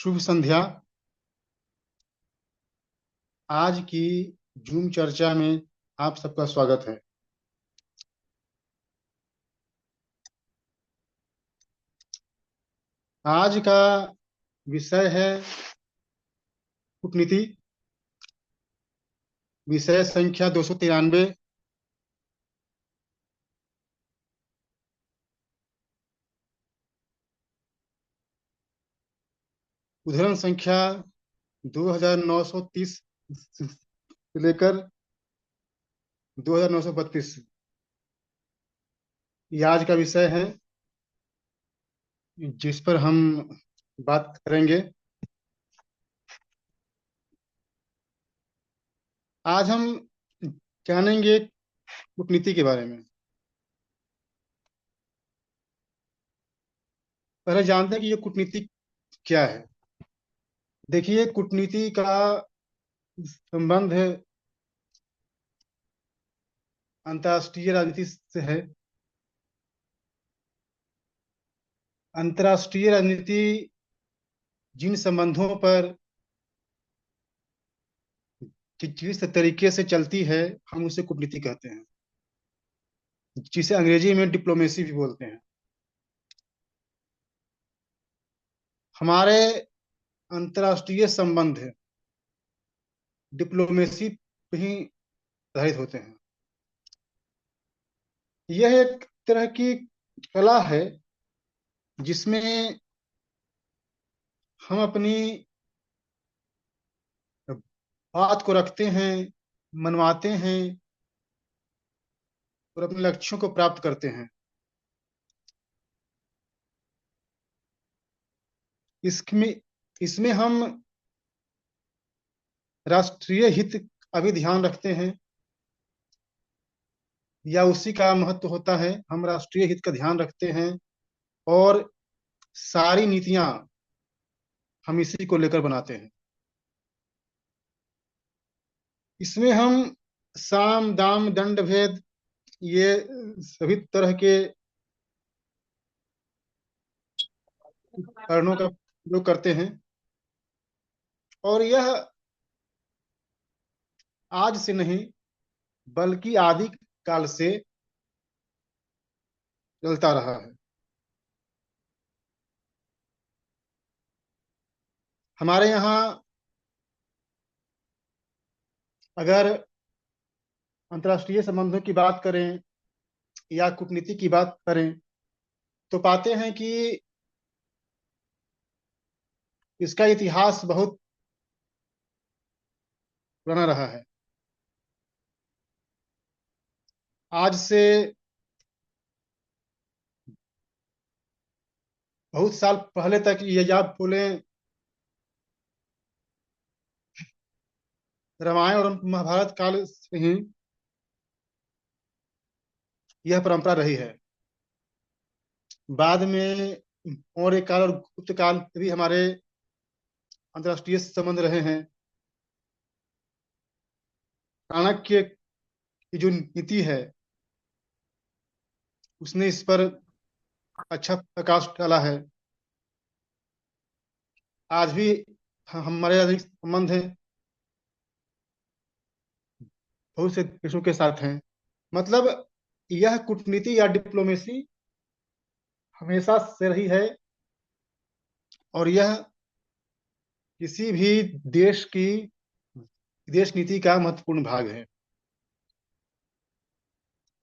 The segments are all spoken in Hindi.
शुभ संध्या। आज की जूम चर्चा में आप सबका स्वागत है। आज का विषय है कूटनीति। विषय संख्या 293। उदाहरण संख्या 2930 से लेकर 2932। ये आज का विषय है जिस पर हम बात करेंगे। आज हम जानेंगे कूटनीति के बारे में। पहले जानते हैं कि ये कूटनीति क्या है। देखिए, कूटनीति का संबंध है अंतर्राष्ट्रीय राजनीति से है। अंतर्राष्ट्रीय राजनीति जिन संबंधों पर जिस तरीके से चलती है, हम उसे कूटनीति कहते हैं, जिसे अंग्रेजी में डिप्लोमेसी भी बोलते हैं। हमारे अंतर्राष्ट्रीय संबंध डिप्लोमेसी पे ही आधारित होते हैं। यह एक तरह की कला है जिसमें हम अपनी बात को रखते हैं, मनवाते हैं और अपने लक्ष्यों को प्राप्त करते हैं। इसमें इसमें हम राष्ट्रीय हित का भी ध्यान रखते हैं, या उसी का महत्व होता है। हम राष्ट्रीय हित का ध्यान रखते हैं और सारी नीतियां हम इसी को लेकर बनाते हैं। इसमें हम साम दाम दंड भेद, ये सभी तरह के कारणों का प्रयोग करते हैं। और यह आज से नहीं बल्कि आदि काल से चलता रहा है। हमारे यहाँ अगर अंतर्राष्ट्रीय संबंधों की बात करें या कूटनीति की बात करें तो पाते हैं कि इसका इतिहास बहुत पुराना रहा है। आज से बहुत साल पहले तक, ये आप बोले, रामायण और महाभारत काल से ही यह परंपरा रही है। बाद में मौर्य काल और गुप्त काल भी हमारे अंतर्राष्ट्रीय संबंध रहे हैं। चाणक्य की जो नीति है उसने इस पर अच्छा प्रकाश डाला है। आज भी हमारे अधिक संबंध है बहुत से देशों के साथ हैं। मतलब यह कूटनीति या डिप्लोमेसी हमेशा से रही है और यह किसी भी देश की विदेश नीति का महत्वपूर्ण भाग है।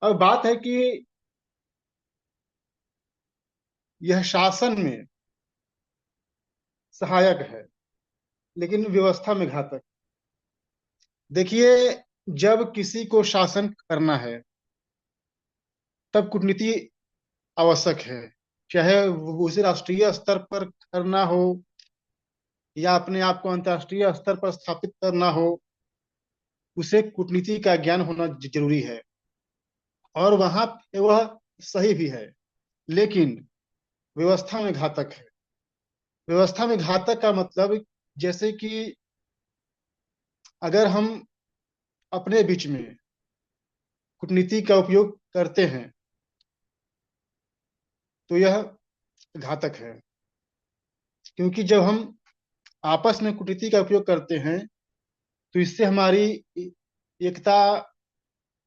अब बात है कि यह शासन में सहायक है लेकिन व्यवस्था में घातक। देखिए, जब किसी को शासन करना है तब कूटनीति आवश्यक है। चाहे उसे राष्ट्रीय स्तर पर करना हो या अपने आप को अंतर्राष्ट्रीय स्तर पर स्थापित करना हो, उसे कूटनीति का ज्ञान होना जरूरी है। और वहां पे वह सही भी है, लेकिन व्यवस्था में घातक है। व्यवस्था में घातक का मतलब, जैसे कि अगर हम अपने बीच में कूटनीति का उपयोग करते हैं तो यह घातक है। क्योंकि जब हम आपस में कूटनीति का उपयोग करते हैं, तो इससे हमारी एकता,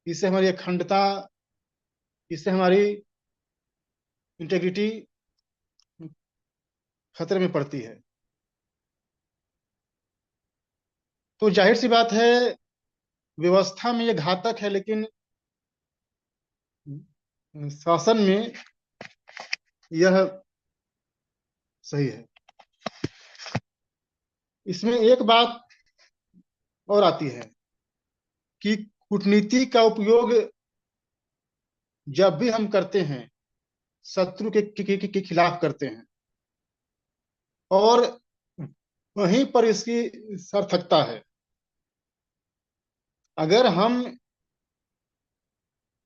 इससे हमारी अखंडता, इससे हमारी इंटेग्रिटी खतरे में पड़ती है। तो जाहिर सी बात है, व्यवस्था में ये घातक है, लेकिन शासन में यह सही है। इसमें एक बात और आती है कि कूटनीति का उपयोग जब भी हम करते हैं, शत्रु के खिलाफ करते हैं, और वहीं पर इसकी सार्थकता है। अगर हम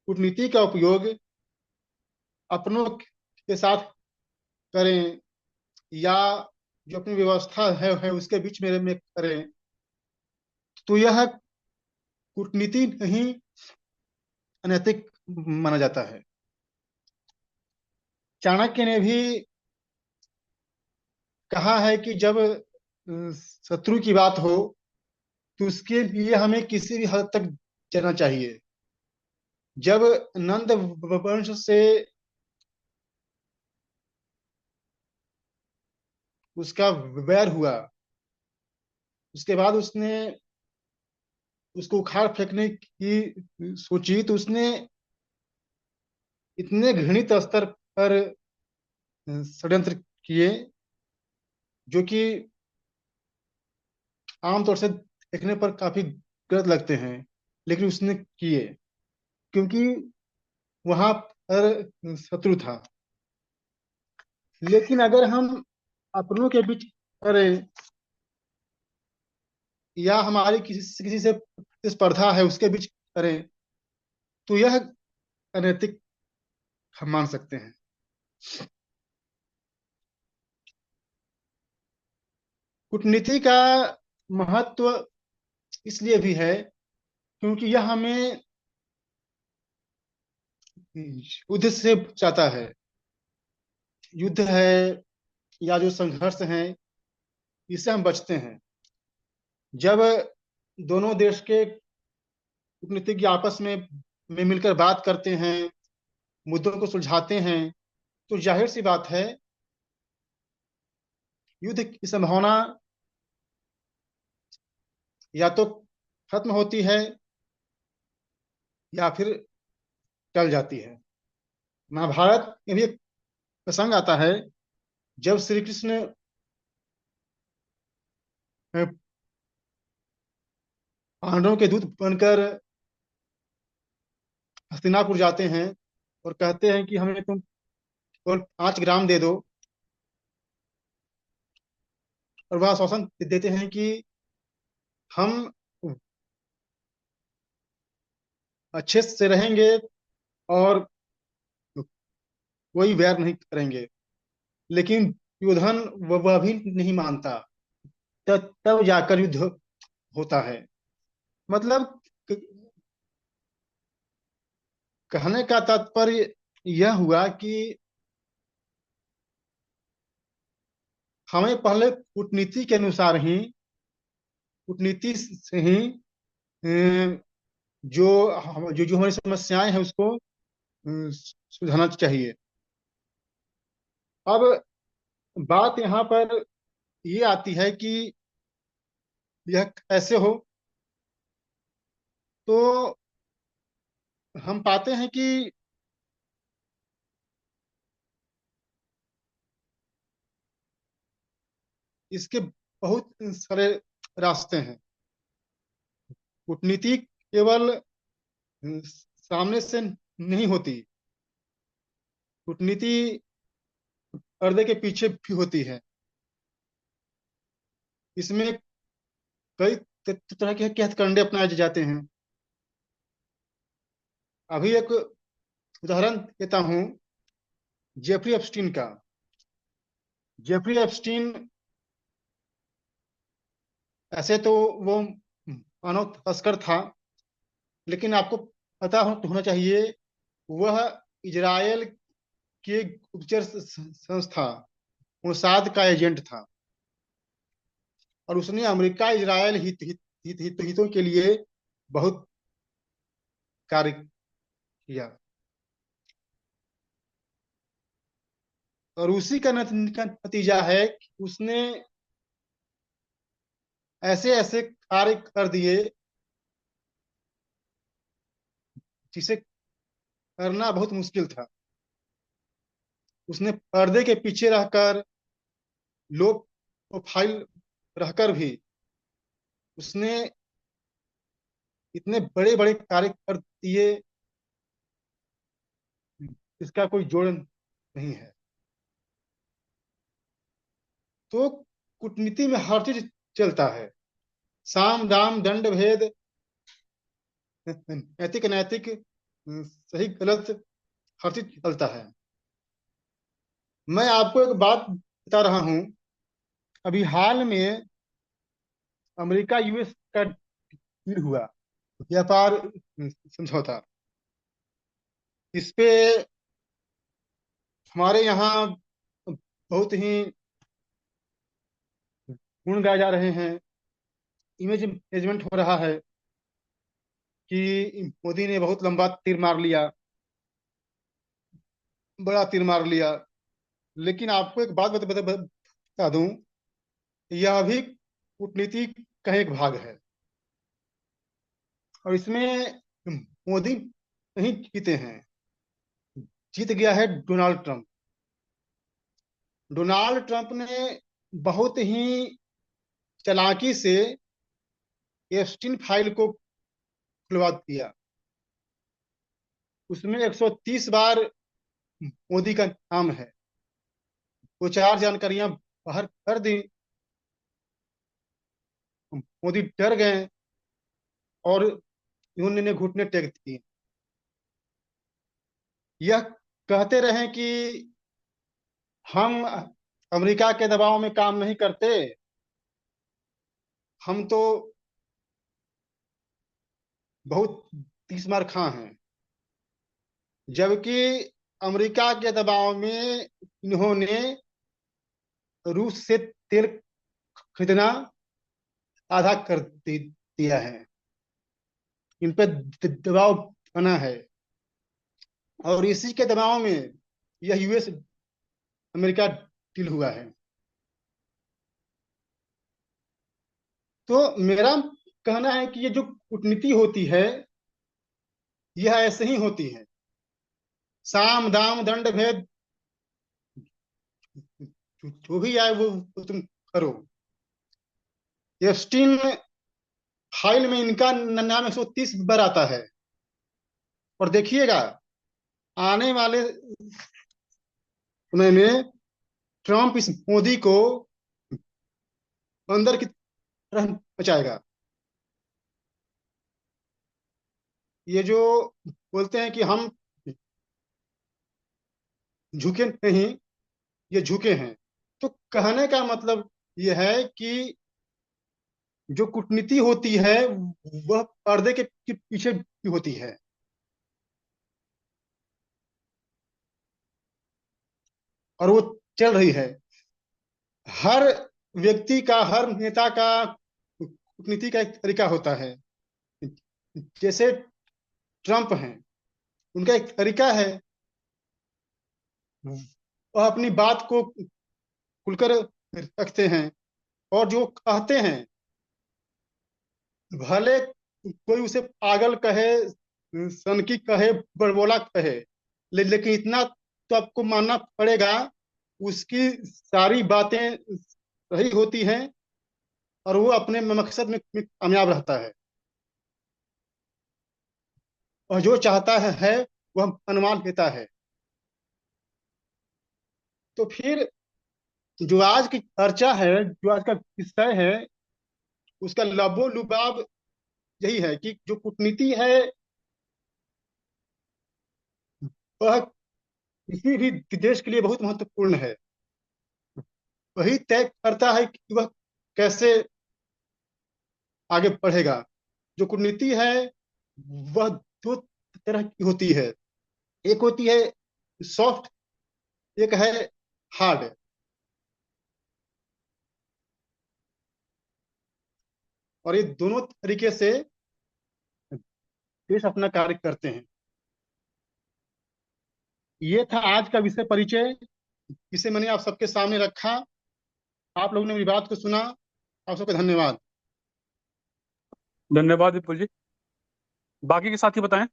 कूटनीति का उपयोग अपनों के साथ करें, या जो अपनी व्यवस्था है उसके बीच में करें, तो यह कूटनीति नहीं, अनैतिक माना जाता है। चाणक्य ने भी कहा है कि जब शत्रु की बात हो, तो उसके लिए हमें किसी भी हद तक जाना चाहिए। जब नंद वंश से उसका वैर हुआ, उसके बाद उसने उसको उखाड़ फेंकने की सोची, तो उसने इतने घृणित स्तर पर षड्यंत्र किए, जो कि आमतौर से देखने पर काफी गलत लगते हैं, लेकिन उसने किए, क्योंकि वहां पर शत्रु था। लेकिन अगर हम अपनों के बीच करें, या हमारी किसी किसी से स्पर्धा है उसके बीच करें, तो यह अनैतिक हम मान सकते हैं। कूटनीति का महत्व इसलिए भी है क्योंकि यह हमें युद्ध से बचाता है। युद्ध है या जो संघर्ष है, इससे हम बचते हैं। जब दोनों देश के कूटनीतिज्ञ आपस में मिलकर बात करते हैं, मुद्दों को सुलझाते हैं, तो जाहिर सी बात है, युद्ध की संभावना या तो खत्म होती है, या फिर टल जाती है। महाभारत में भी एक प्रसंग आता है, जब श्री कृष्ण पांडवों के दूत बनकर हस्तिनापुर जाते हैं और कहते हैं कि हमें तुम केवल 5 ग्राम दे दो, और वह आश्वासन देते हैं कि हम अच्छे से रहेंगे और कोई वैर नहीं करेंगे। लेकिन दुर्योधन वह भी नहीं मानता। तब जाकर युद्ध होता है। मतलब कहने का तात्पर्य यह हुआ कि हमें पहले कूटनीति के अनुसार ही, कूटनीति से ही अ, जो जो जो हमारी समस्याएं हैं उसको सुलझाना चाहिए। अब बात यहाँ पर ये आती है कि यह कैसे हो। तो हम पाते हैं कि इसके बहुत सारे रास्ते हैं। कूटनीति केवल सामने से नहीं होती, कूटनीति पर्दे के पीछे भी होती है। इसमें कई तरह के हथकंडे अपनाए जाते हैं। अभी एक उदाहरण देता हूँ, जेफरी एप्स्टीन का। जेफरी एप्स्टीन, ऐसे तो वो मानव तस्कर था, लेकिन आपको पता होना चाहिए, वह इजराइल के गुप्तचर संस्था मोसाद का एजेंट था। और उसने अमेरिका इजराइल हितों के लिए बहुत कार्य किया। और उसी का का नतीजा है कि उसने ऐसे ऐसे कार्य कर दिए जिसे करना बहुत मुश्किल था। उसने पर्दे के पीछे रहकर, लो प्रोफाइल रहकर भी उसने इतने बड़े बड़े कार्य कर दिए, इसका कोई जोड़ नहीं है। तो कूटनीति में हर चीज चलता है। साम दाम दंड भेद, नैतिक अनैतिक, सही गलत, हर चीज चलता है। मैं आपको एक बात बता रहा हूं। अभी हाल में अमेरिका यूएस का डील हुआ, व्यापार समझौता। इस पे हमारे यहाँ बहुत ही गुण गाए जा रहे हैं। इमेज मैनेजमेंट हो रहा है कि मोदी ने बहुत लंबा तीर मार लिया, बड़ा तीर मार लिया। लेकिन आपको एक बात बता दूं, यह भी कूटनीति का एक भाग है। और इसमें मोदी नहीं जीते हैं, जीत गया है डोनाल्ड ट्रंप। डोनाल्ड ट्रंप ने बहुत ही चालाकी से एप्स्टीन फाइल को खुलवा दिया। उसमें 130 बार मोदी का नाम है। वो चार जानकारियां बाहर कर दी, मोदी डर गए और उन्होंने घुटने टेक दिए। यह कहते रहे कि हम अमेरिका के दबाव में काम नहीं करते, हम तो बहुत तीस मार खां हैं। जबकि अमेरिका के दबाव में इन्होंने रूस से तेल खरीदना आधा कर दिया है। इन पे दबाव बना है। और इसी के दबाव में यह यूएस अमेरिका डील हुआ है। तो मेरा कहना है कि ये जो कूटनीति होती है, यह ऐसे ही होती है। साम दाम दंड भेद, जो भी आए वो तुम करो। एप्स्टीन फाइल में इनका नाम 130 बार आता है। और देखिएगा, आने वाले समय में ट्रंप इस मोदी को अंदर की तरह बचाएगा। ये जो बोलते हैं कि हम झुके नहीं, ये झुके हैं। तो कहने का मतलब ये है कि जो कूटनीति होती है वह पर्दे के पीछे की होती है। और वो चल रही है। हर व्यक्ति का, हर नेता का कूटनीति का एक तरीका होता है। जैसे ट्रंप हैं, उनका एक तरीका है। वह अपनी बात को खुलकर रखते हैं। और जो कहते हैं, भले कोई उसे पागल कहे, सनकी कहे, बड़बोला कहे, लेकिन इतना तो आपको मानना पड़ेगा, उसकी सारी बातें सही होती हैं और वो अपने मकसद में कामयाब रहता है। और जो चाहता है वह अनुमान लेता है। तो फिर जो आज की चर्चा है, जो आज का विषय है, उसका लबो लुबाब यही है कि जो कूटनीति है वह किसी भी देश के लिए बहुत महत्वपूर्ण है। वही तय करता है कि वह कैसे आगे बढ़ेगा। जो कूटनीति है वह दो तरह की होती है। एक होती है सॉफ्ट, एक है हार्ड। और ये दोनों तरीके से देश अपना कार्य करते हैं। ये था आज का विषय परिचय, जिसे मैंने आप सबके सामने रखा। आप लोगों ने मेरी बात को सुना। आप सबका धन्यवाद। धन्यवाद विपुल जी। बाकी के साथी बताएं।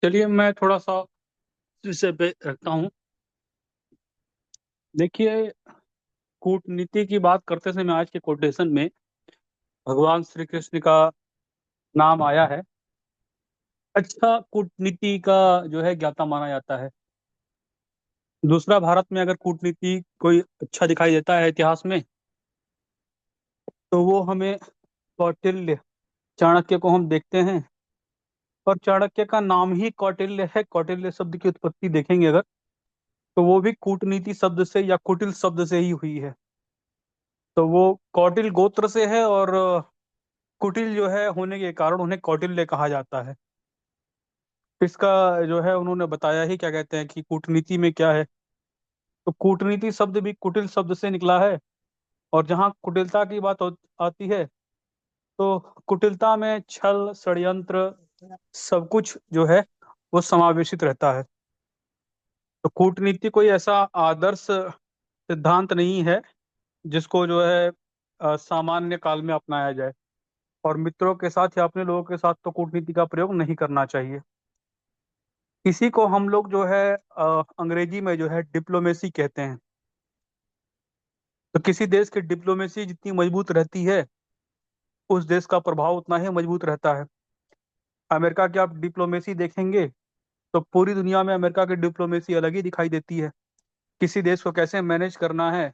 चलिए मैं थोड़ा सा विषय पे रखता हूँ। देखिए, कूटनीति की बात करते समय आज के कोटेशन में भगवान श्री कृष्ण का नाम आया है। अच्छा कूटनीति का जो है ज्ञाता माना जाता है। दूसरा, भारत में अगर कूटनीति कोई अच्छा दिखाई देता है इतिहास में, तो वो हमें कौटिल्य, चाणक्य को हम देखते हैं। और चाणक्य का नाम ही कौटिल्य है। कौटिल्य शब्द की उत्पत्ति देखेंगे अगर, तो वो भी कूटनीति शब्द से या कुटिल शब्द से ही हुई है। तो वो कौटिल गोत्र से है, और कुटिल जो है होने के कारण उन्हें कौटिल्य कहा जाता है। इसका जो है उन्होंने बताया ही, क्या कहते हैं कि कूटनीति में क्या है। तो कूटनीति शब्द भी कुटिल शब्द से निकला है। और जहाँ कुटिलता की बात आती है, तो कुटिलता में छल, षड्यंत्र, सब कुछ जो है वो समावेशित रहता है। तो कूटनीति कोई ऐसा आदर्श सिद्धांत नहीं है जिसको जो है सामान्य काल में अपनाया जाए। और मित्रों के साथ या अपने लोगों के साथ तो कूटनीति का प्रयोग नहीं करना चाहिए। इसी को हम लोग जो है अंग्रेजी में जो है डिप्लोमेसी कहते हैं। तो किसी देश की डिप्लोमेसी जितनी मजबूत रहती है, उस देश का प्रभाव उतना ही मजबूत रहता है। अमेरिका की आप डिप्लोमेसी देखेंगे, तो पूरी दुनिया में अमेरिका की डिप्लोमेसी अलग ही दिखाई देती है। किसी देश को कैसे मैनेज करना है,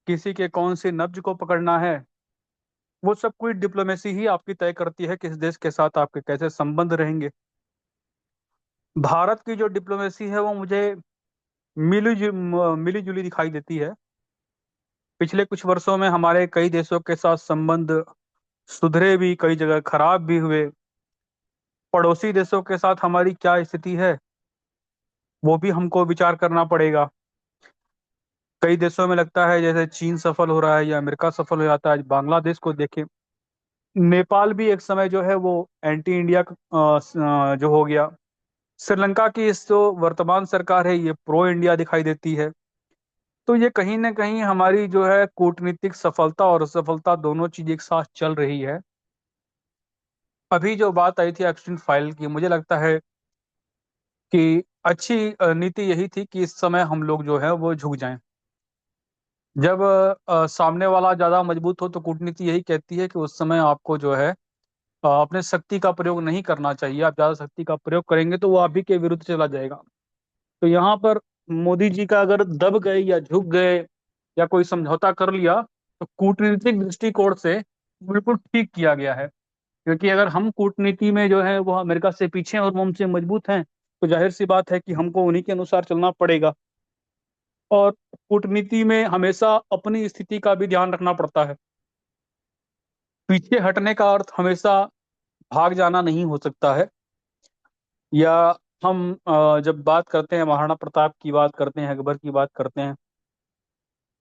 किसी के कौन से नब्ज को पकड़ना है, वो सब कुछ डिप्लोमेसी ही आपकी तय करती है किस देश के साथ आपके कैसे संबंध रहेंगे। भारत की जो डिप्लोमेसी है वो मुझे मिली जुली दिखाई देती है। पिछले कुछ वर्षों में हमारे कई देशों के साथ संबंध सुधरे भी, कई जगह खराब भी हुए। पड़ोसी देशों के साथ हमारी क्या स्थिति है, वो भी हमको विचार करना पड़ेगा। कई देशों में लगता है जैसे चीन सफल हो रहा है या अमेरिका सफल हो जाता है। आज बांग्लादेश को देखें, नेपाल भी एक समय जो है वो एंटी इंडिया जो हो गया। श्रीलंका की इस जो वर्तमान सरकार है, ये प्रो इंडिया दिखाई देती है। तो ये कहीं ना कहीं हमारी जो है कूटनीतिक सफलता और असफलता दोनों चीज एक साथ चल रही है। अभी जो बात आई थी एक्सटेंट फाइल की, मुझे लगता है कि अच्छी नीति यही थी कि इस समय हम लोग जो है वो झुक जाएं। जब सामने वाला ज्यादा मजबूत हो, तो कूटनीति यही कहती है कि उस समय आपको जो है अपने शक्ति का प्रयोग नहीं करना चाहिए। आप ज्यादा शक्ति का प्रयोग करेंगे तो वो आप ही के विरुद्ध चला जाएगा। तो यहाँ पर मोदी जी का अगर दब गए या झुक गए या कोई समझौता कर लिया, तो कूटनीतिक दृष्टिकोण से बिल्कुल ठीक किया गया है। क्योंकि अगर हम कूटनीति में जो है वो अमेरिका से पीछे हैं और वो हमसे मजबूत हैं, तो जाहिर सी बात है कि हमको उन्हीं के अनुसार चलना पड़ेगा। और कूटनीति में हमेशा अपनी स्थिति का भी ध्यान रखना पड़ता है। पीछे हटने का अर्थ हमेशा भाग जाना नहीं हो सकता है। या हम जब बात करते हैं महाराणा प्रताप की बात करते हैं, अकबर की बात करते हैं,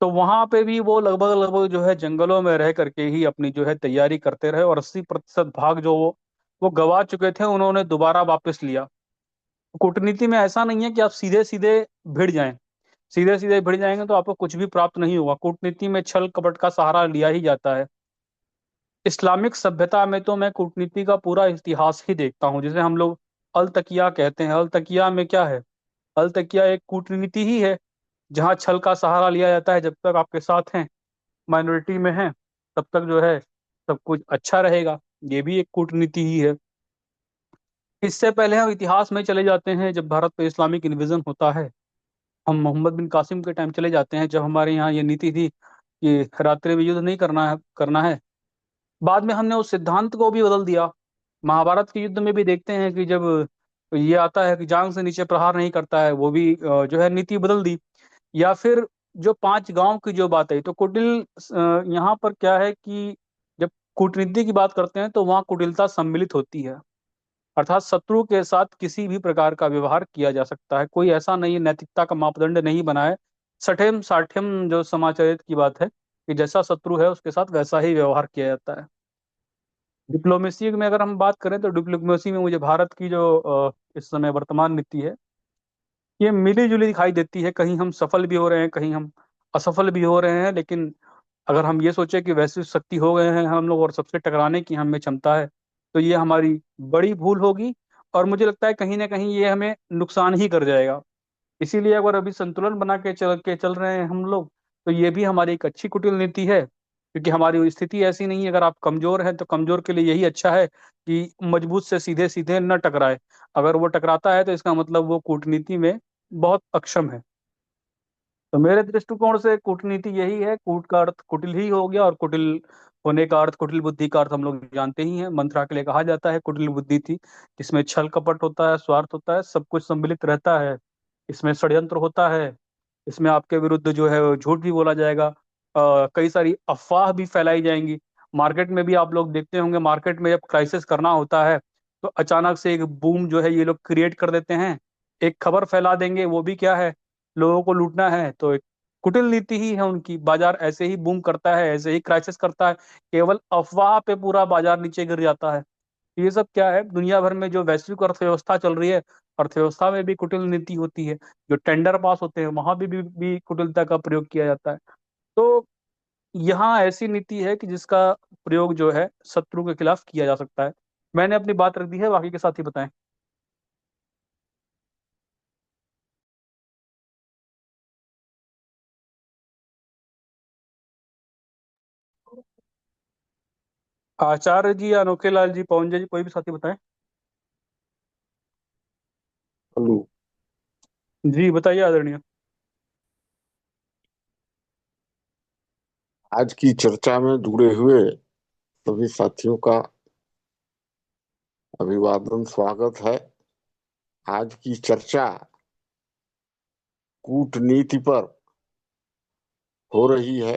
तो वहां पे भी वो लगभग लगभग जो है जंगलों में रह करके ही अपनी जो है तैयारी करते रहे। और 80% भाग जो वो गवा चुके थे, उन्होंने दोबारा वापस लिया। कूटनीति में ऐसा नहीं है कि आप सीधे सीधे भिड़ जाएं। सीधे सीधे भिड़ जाएंगे तो आपको कुछ भी प्राप्त नहीं होगा। कूटनीति में छल कपट का सहारा लिया ही जाता है। इस्लामिक सभ्यता में तो मैं कूटनीति का पूरा इतिहास ही देखता हूँ, जिसे हम लोग अल तकिया कहते हैं। अल तकिया में क्या है? अल तकिया एक कूटनीति ही है, जहाँ छल का सहारा लिया जाता है। जब तक आपके साथ हैं, माइनॉरिटी में हैं, तब तक जो है सब कुछ अच्छा रहेगा। ये भी एक कूटनीति ही है। इससे पहले हम इतिहास में चले जाते हैं, जब भारत पे इस्लामिक इन्वेजन होता है। हम मोहम्मद बिन कासिम के टाइम चले जाते हैं, जब हमारे यहाँ ये नीति थी कि रात्रि में युद्ध नहीं करना है। बाद में हमने उस सिद्धांत को भी बदल दिया। महाभारत के युद्ध में भी देखते हैं कि जब ये आता है कि जांग से नीचे प्रहार नहीं करता है, वो भी जो है नीति बदल दी। या फिर जो 5 गांव की जो बात है, तो कुटिल यहाँ पर क्या है कि जब कूटनीति की बात करते हैं तो वहाँ कुटिलता सम्मिलित होती है। अर्थात शत्रु के साथ किसी भी प्रकार का व्यवहार किया जा सकता है, कोई ऐसा नहीं, नैतिकता का मापदंड नहीं बना है। सठेम साठेम जो समाचरित की बात है कि जैसा शत्रु है उसके साथ वैसा ही व्यवहार किया जाता है। डिप्लोमेसी में अगर हम बात करें तो डिप्लोमेसी में मुझे भारत की जो इस समय वर्तमान नीति है, ये मिली जुली दिखाई देती है। कहीं हम सफल भी हो रहे हैं, कहीं हम असफल भी हो रहे हैं, लेकिन अगर हम ये सोचे कि वैश्विक शक्ति हो गए हैं हम लोग और सबसे टकराने की हम में क्षमता है, तो ये हमारी बड़ी भूल होगी। और मुझे लगता है कहीं ना कहीं ये हमें नुकसान ही कर जाएगा। इसीलिए अगर अभी संतुलन बना के चल रहे हैं हम लोग, तो ये भी हमारी एक अच्छी कुटिल नीति है, क्योंकि हमारी स्थिति ऐसी नहीं है। अगर आप कमजोर हैं तो कमजोर के लिए यही अच्छा है कि मजबूत से सीधे सीधे न टकराए। अगर वो टकराता है तो इसका मतलब वो कूटनीति में बहुत अक्षम है। तो मेरे दृष्टिकोण से कूटनीति यही है, कूट का अर्थ कुटिल ही हो गया, और कुटिल होने का अर्थ, कुटिल बुद्धि का अर्थ हम लोग जानते ही हैं। मंत्रा के लिए कहा जाता है कुटिल बुद्धि थी, जिसमें छल कपट होता है, स्वार्थ होता है, सब कुछ सम्मिलित रहता है। इसमें षड्यंत्र होता है, इसमें आपके विरुद्ध जो है वो झूठ भी बोला जाएगा, कई सारी अफवाह भी फैलाई जाएंगी। मार्केट में भी आप लोग देखते होंगे, मार्केट में जब क्राइसिस करना होता है तो अचानक से एक बूम जो है ये लोग क्रिएट कर देते हैं, एक खबर फैला देंगे, वो भी क्या है, लोगों को लूटना है। तो एक कुटिल नीति ही है उनकी। बाजार ऐसे ही बूम करता है, ऐसे ही क्राइसिस करता है, केवल अफवाह पे पूरा बाजार नीचे गिर जाता है। ये सब क्या है, दुनिया भर में जो वैश्विक अर्थव्यवस्था चल रही है, अर्थव्यवस्था में भी कुटिल नीति होती है। जो टेंडर पास होते हैं वहां भी कुटिलता का प्रयोग किया जाता है। तो यहाँ ऐसी नीति है कि जिसका प्रयोग जो है शत्रु के खिलाफ किया जा सकता है। मैंने अपनी बात रख दी है, बाकी के साथ ही बताएं। आचार्य जी, अनोखे लाल जी, पवन जी, कोई भी साथी बताएं। हेलो। जी बताइए आदरणीय। आज की चर्चा में जुड़े हुए सभी साथियों का अभिवादन, स्वागत है। आज की चर्चा कूटनीति पर हो रही है।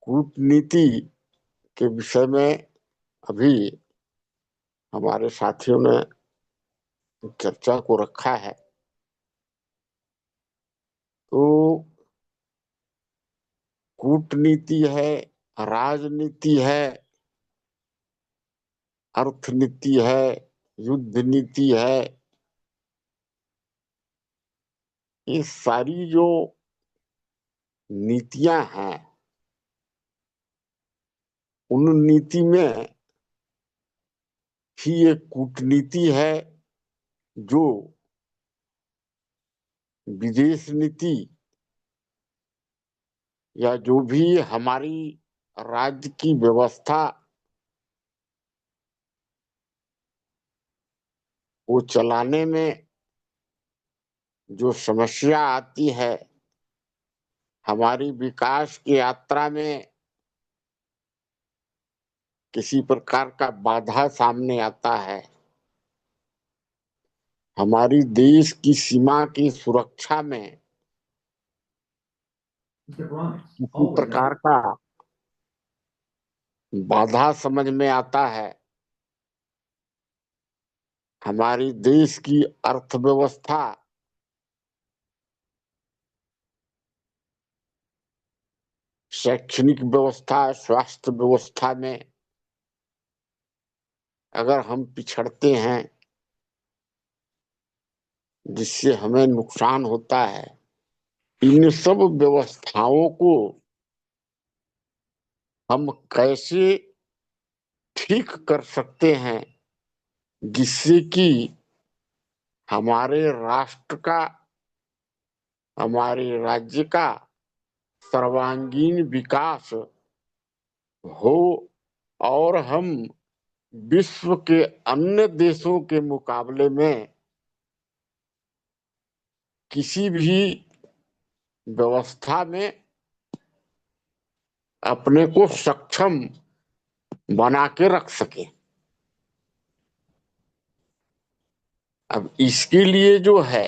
कूटनीति के विषय में अभी हमारे साथियों ने चर्चा को रखा है। तो कूटनीति है, राजनीति है, अर्थनीति है, युद्ध नीति है, ये सारी जो नीतियां हैं, उन नीति में ही एक कूटनीति है जो विदेश नीति या जो भी हमारी राज्य की व्यवस्था वो चलाने में जो समस्या आती है, हमारी विकास की यात्रा में किसी प्रकार का बाधा सामने आता है, हमारी देश की सीमा की सुरक्षा में किसी प्रकार का बाधा समझ में आता है, हमारी देश की अर्थव्यवस्था, शैक्षणिक व्यवस्था, स्वास्थ्य व्यवस्था में अगर हम पिछड़ते हैं, जिससे हमें नुकसान होता है, इन सब व्यवस्थाओं को हम कैसे ठीक कर सकते हैं जिससे कि हमारे राष्ट्र का, हमारे राज्य का सर्वांगीण विकास हो और हम विश्व के अन्य देशों के मुकाबले में किसी भी व्यवस्था में अपने को सक्षम बना के रख सके। अब इसके लिए जो है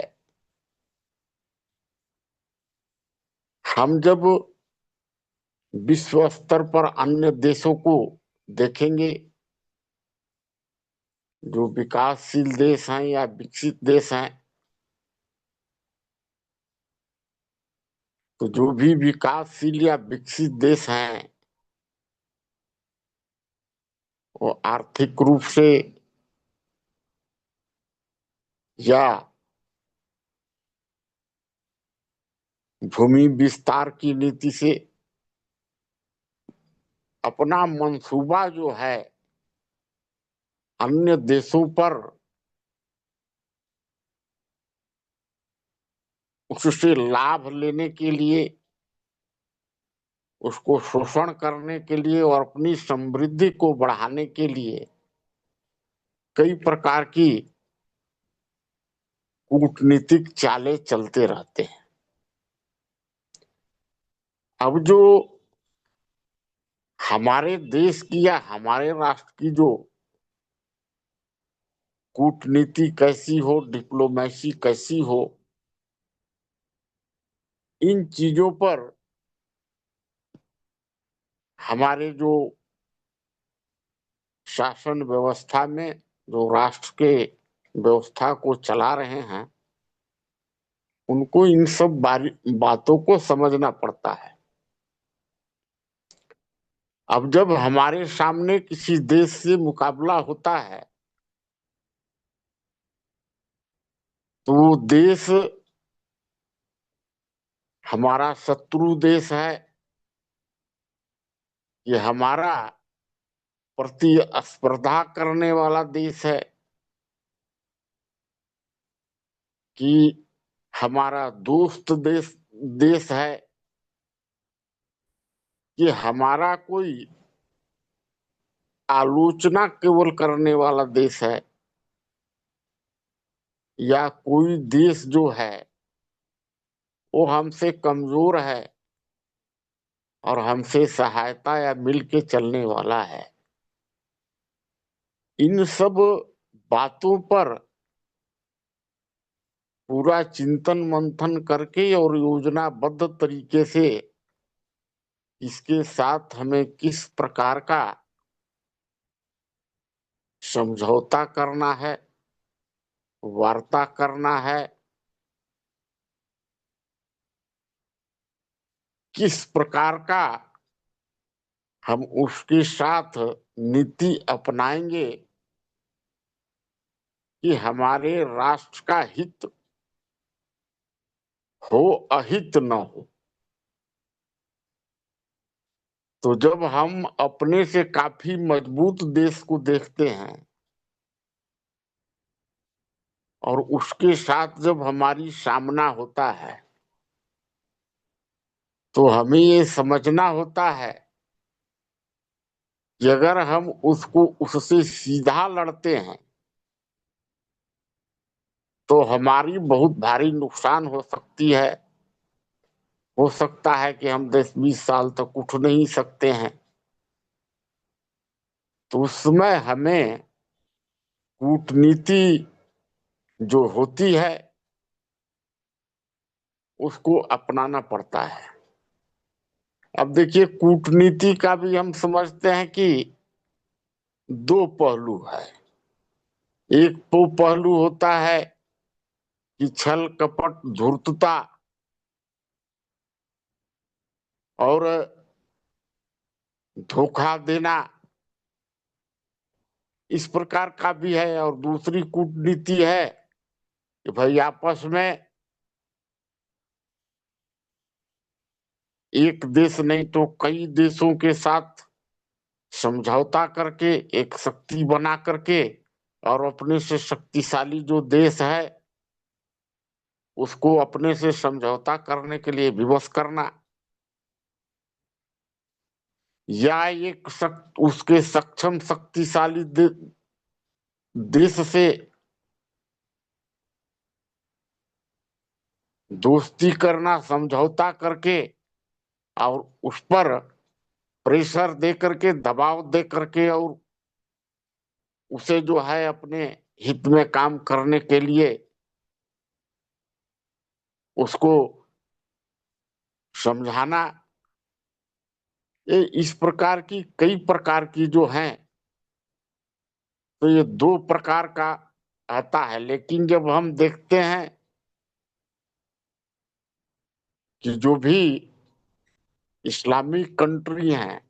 हम जब विश्व स्तर पर अन्य देशों को देखेंगे, जो विकासशील देश हैं या विकसित देश हैं, तो जो भी विकासशील या विकसित देश हैं वो आर्थिक रूप से या भूमि विस्तार की नीति से अपना मंसूबा जो है अन्य देशों पर उससे लाभ लेने के लिए, उसको शोषण करने के लिए और अपनी समृद्धि को बढ़ाने के लिए कई प्रकार की कूटनीतिक चालें चलते रहते हैं। अब जो हमारे देश की या हमारे राष्ट्र की जो कूटनीति कैसी हो, डिप्लोमेसी कैसी हो, इन चीजों पर हमारे जो शासन व्यवस्था में जो राष्ट्र के व्यवस्था को चला रहे हैं उनको इन सब बातों को समझना पड़ता है। अब जब हमारे सामने किसी देश से मुकाबला होता है तो वो देश हमारा शत्रु देश है, ये हमारा प्रतिस्पर्धा करने वाला देश है, कि हमारा दोस्त देश देश है, कि हमारा कोई आलोचना केवल करने वाला देश है, या कोई देश जो है वो हमसे कमजोर है और हमसे सहायता या मिलके चलने वाला है। इन सब बातों पर पूरा चिंतन मंथन करके और योजनाबद्ध तरीके से इसके साथ हमें किस प्रकार का समझौता करना है, वार्ता करना है, किस प्रकार का हम उसके साथ नीति अपनाएंगे कि हमारे राष्ट्र का हित हो, अहित न हो। तो जब हम अपने से काफी मजबूत देश को देखते हैं और उसके साथ जब हमारी सामना होता है तो हमें ये समझना होता है कि अगर हम उसको उससे सीधा लड़ते हैं तो हमारी बहुत भारी नुकसान हो सकती है। हो सकता है कि हम 10-20 साल तक उठ नहीं सकते हैं। तो उस समय हमें कूटनीति जो होती है उसको अपनाना पड़ता है। अब देखिए, कूटनीति का भी हम समझते हैं कि दो पहलू है। एक तो पहलू होता है कि छल कपट धूर्तता और धोखा देना, इस प्रकार का भी है। और दूसरी कूटनीति है कि भाई आपस में एक देश नहीं तो कई देशों के साथ समझौता करके एक शक्ति बना करके और अपने से शक्तिशाली जो देश है उसको अपने से समझौता करने के लिए विवश करना, या एक उसके सक्षम शक्तिशाली देश से दोस्ती करना, समझौता करके और उस पर प्रेशर दे करके, दबाव दे करके और उसे जो है अपने हित में काम करने के लिए उसको समझाना, ये इस प्रकार की कई प्रकार की जो हैं, तो ये दो प्रकार का आता है। लेकिन जब हम देखते हैं कि जो भी इस्लामिक कंट्री हैं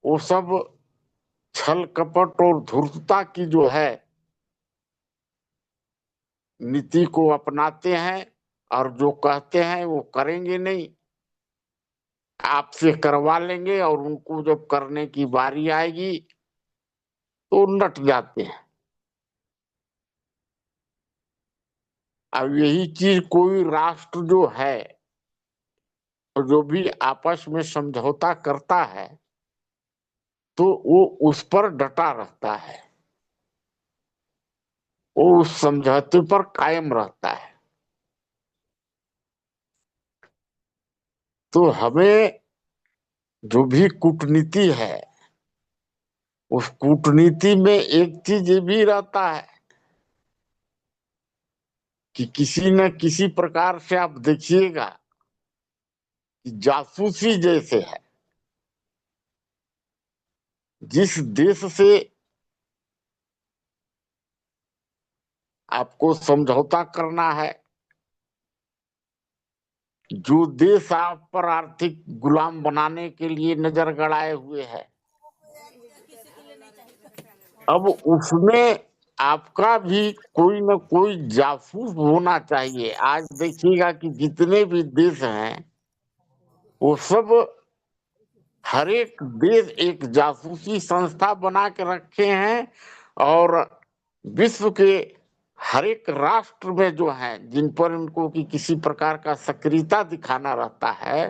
वो सब छल कपट और धूर्तता की जो है नीति को अपनाते हैं, और जो कहते हैं वो करेंगे नहीं, आपसे करवा लेंगे, और उनको जब करने की बारी आएगी तो नट जाते हैं। अब यही चीज कोई राष्ट्र जो है, तो जो भी आपस में समझौता करता है तो वो उस पर डटा रहता है, वो उस समझौते पर कायम रहता है। तो हमें जो भी कूटनीति है, उस कूटनीति में एक चीज ये भी रहता है कि किसी न किसी प्रकार से आप देखिएगा कि जासूसी जैसे है, जिस देश से आपको समझौता करना है, जो देश आप पर आर्थिक गुलाम बनाने के लिए नजर गड़ाए हुए है, अब उसमें आपका भी कोई न कोई जासूस होना चाहिए। आज देखिएगा कि जितने भी देश हैं वो सब, हर एक देश एक जासूसी संस्था बना के रखे हैं, और विश्व के हर एक राष्ट्र में जो है जिन पर उनको की किसी प्रकार का सक्रियता दिखाना रहता है,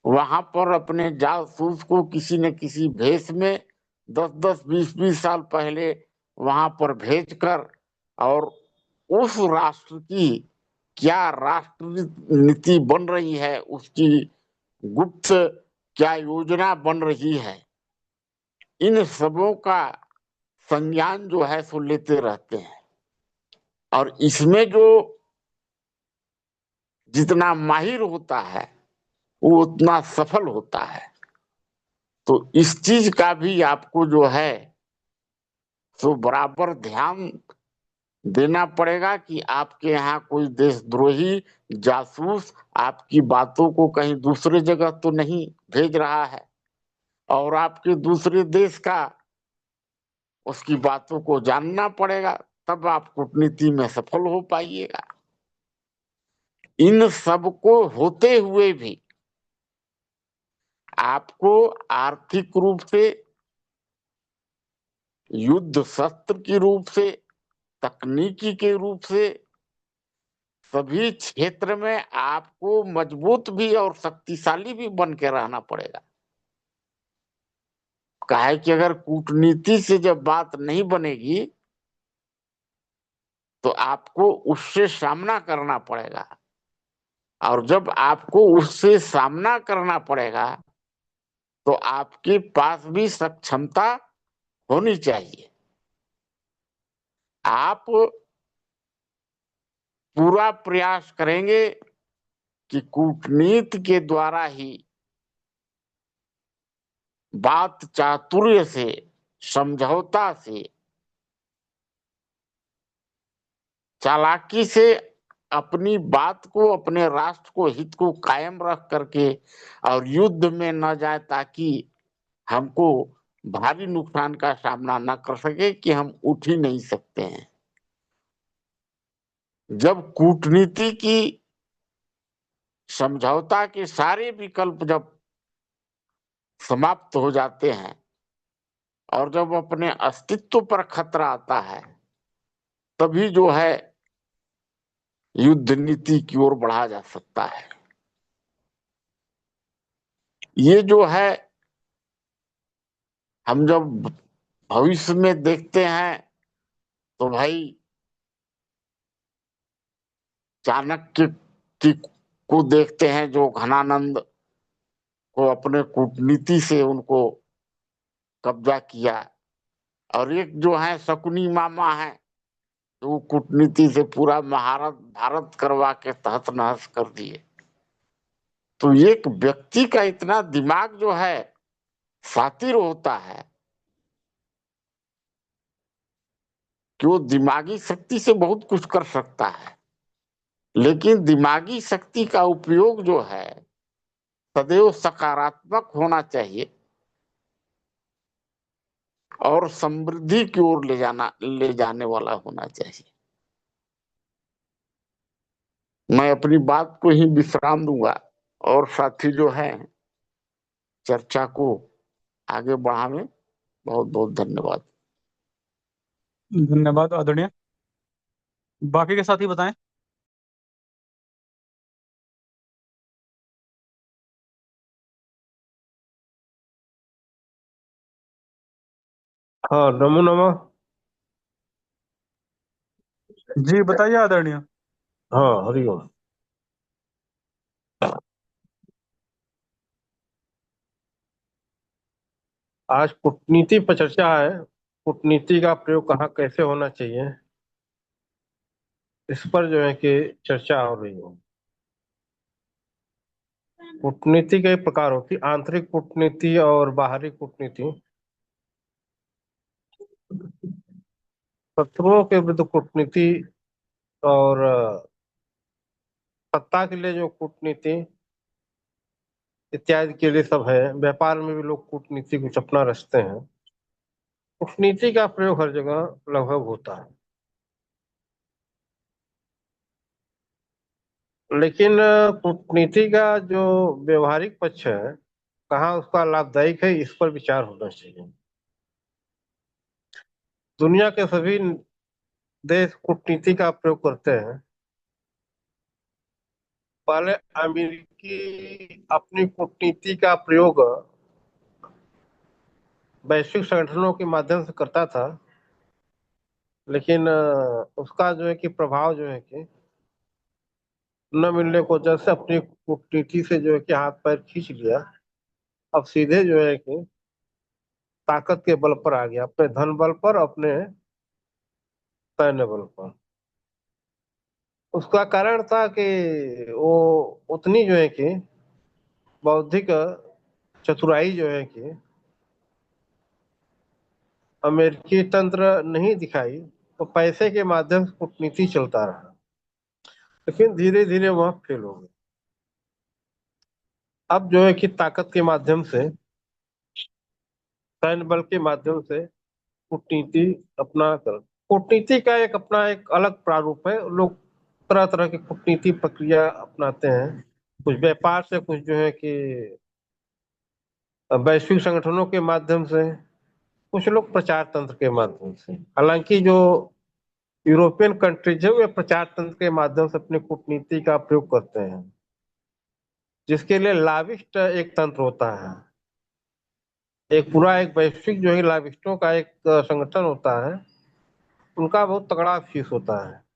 वहां पर अपने जासूस को किसी न किसी भेष में 10-10 20-20 साल पहले वहां पर भेजकर, और उस राष्ट्र की क्या राष्ट्र नीति बन रही है, उसकी गुप्त क्या योजना बन रही है, इन सबों का संज्ञान जो है सो लेते रहते हैं। और इसमें जो जितना माहिर होता है वो उतना सफल होता है। तो इस चीज का भी आपको जो है सो बराबर ध्यान देना पड़ेगा कि आपके यहाँ कोई देशद्रोही जासूस आपकी बातों को कहीं दूसरे जगह तो नहीं भेज रहा है, और आपके दूसरे देश का उसकी बातों को जानना पड़ेगा, तब आप कूटनीति में सफल हो पाइएगा। इन सब को होते हुए भी आपको आर्थिक रूप से, युद्ध शस्त्र के रूप से, तकनीकी के रूप से, सभी क्षेत्र में आपको मजबूत भी और शक्तिशाली भी बन के रहना पड़ेगा। काहे कि अगर कूटनीति से जब बात नहीं बनेगी तो आपको उससे सामना करना पड़ेगा, और जब आपको उससे सामना करना पड़ेगा तो आपके पास भी सक्षमता होनी चाहिए। आप पूरा प्रयास करेंगे कि कूटनीति के द्वारा ही, बात चातुर्य से, समझौता से, चालाकी से अपनी बात को, अपने राष्ट्र को, हित को कायम रख करके और युद्ध में न जाए, ताकि हमको भारी नुकसान का सामना न कर सके कि हम उठ ही नहीं सकते हैं। जब कूटनीति की, समझौता के सारे विकल्प जब समाप्त हो जाते हैं और जब अपने अस्तित्व पर खतरा आता है, तभी जो है युद्ध नीति की ओर बढ़ा जा सकता है। ये जो है हम जब भविष्य में देखते हैं तो भाई चाणक्य की को देखते हैं, जो घनानंद को अपने कूटनीति से उनको कब्जा किया, और एक जो है शकुनी मामा है, तो वो कूटनीति से पूरा महारत भारत करवा के तहत नहस कर दिए। तो एक व्यक्ति का इतना दिमाग जो है शातिर होता है कि वो दिमागी शक्ति से बहुत कुछ कर सकता है, लेकिन दिमागी शक्ति का उपयोग जो है सदैव सकारात्मक होना चाहिए और समृद्धि की ओर ले जाने वाला होना चाहिए। मैं अपनी बात को ही विश्राम दूंगा और साथी जो है चर्चा को आगे बढ़ाने। बहुत बहुत धन्यवाद। धन्यवाद आदरणीय। बाकी के साथी बताएं। हाँ, नमो नमः। जी बताइए आदरणीय। हाँ, हरिओम। आज कूटनीति पर चर्चा है। कूटनीति का प्रयोग कहाँ कैसे होना चाहिए, इस पर जो है कि चर्चा हो रही है। कूटनीति कई प्रकार होती, आंतरिक कूटनीति और बाहरी कूटनीति। शत्रुओं के विरुद्ध कूटनीति और सत्ता के लिए जो कूटनीति इत्यादि के लिए सब है। व्यापार में भी लोग कूटनीति कुछ अपना रचते हैं। कूटनीति का प्रयोग हर जगह लगभग होता है, लेकिन कूटनीति का जो व्यवहारिक पक्ष है, कहाँ उसका लाभदायक है, इस पर विचार होना चाहिए। दुनिया के सभी देश कूटनीति का प्रयोग करते हैं। पहले अमेरिकी अपनी कूटनीति का प्रयोग वैश्विक संगठनों के माध्यम से करता था, लेकिन उसका जो है कि प्रभाव जो है कि न मिलने को वजह से अपनी कूटनीति से जो है कि हाथ पैर खींच लिया। अब सीधे जो है कि ताकत के बल पर आ गया, अपने धन बल पर, अपने सैन्य बल पर। उसका कारण था कि वो उतनी जो है कि बौद्धिक चतुराई जो है कि अमेरिकी तंत्र नहीं दिखाई, तो पैसे के माध्यम से कूटनीति चलता रहा, लेकिन धीरे धीरे वह फेल हो गया। अब जो है कि ताकत के माध्यम से, सैन्य बल के माध्यम से कूटनीति अपना कर, कूटनीति का एक अपना एक अलग प्रारूप है। लोग तरह तरह की कूटनीति प्रक्रिया अपनाते हैं। कुछ व्यापार से, कुछ जो है कि वैश्विक संगठनों के माध्यम से, कुछ लोग प्रचार तंत्र के माध्यम से। हालांकि जो यूरोपियन कंट्रीज है वे प्रचार तंत्र के माध्यम से अपनी कूटनीति का प्रयोग करते हैं, जिसके लिए लाविस्ट एक तंत्र होता है। एक पूरा एक वैश्विक जो है लाविस्टों का एक संगठन होता है, उनका बहुत तगड़ा फीस होता है।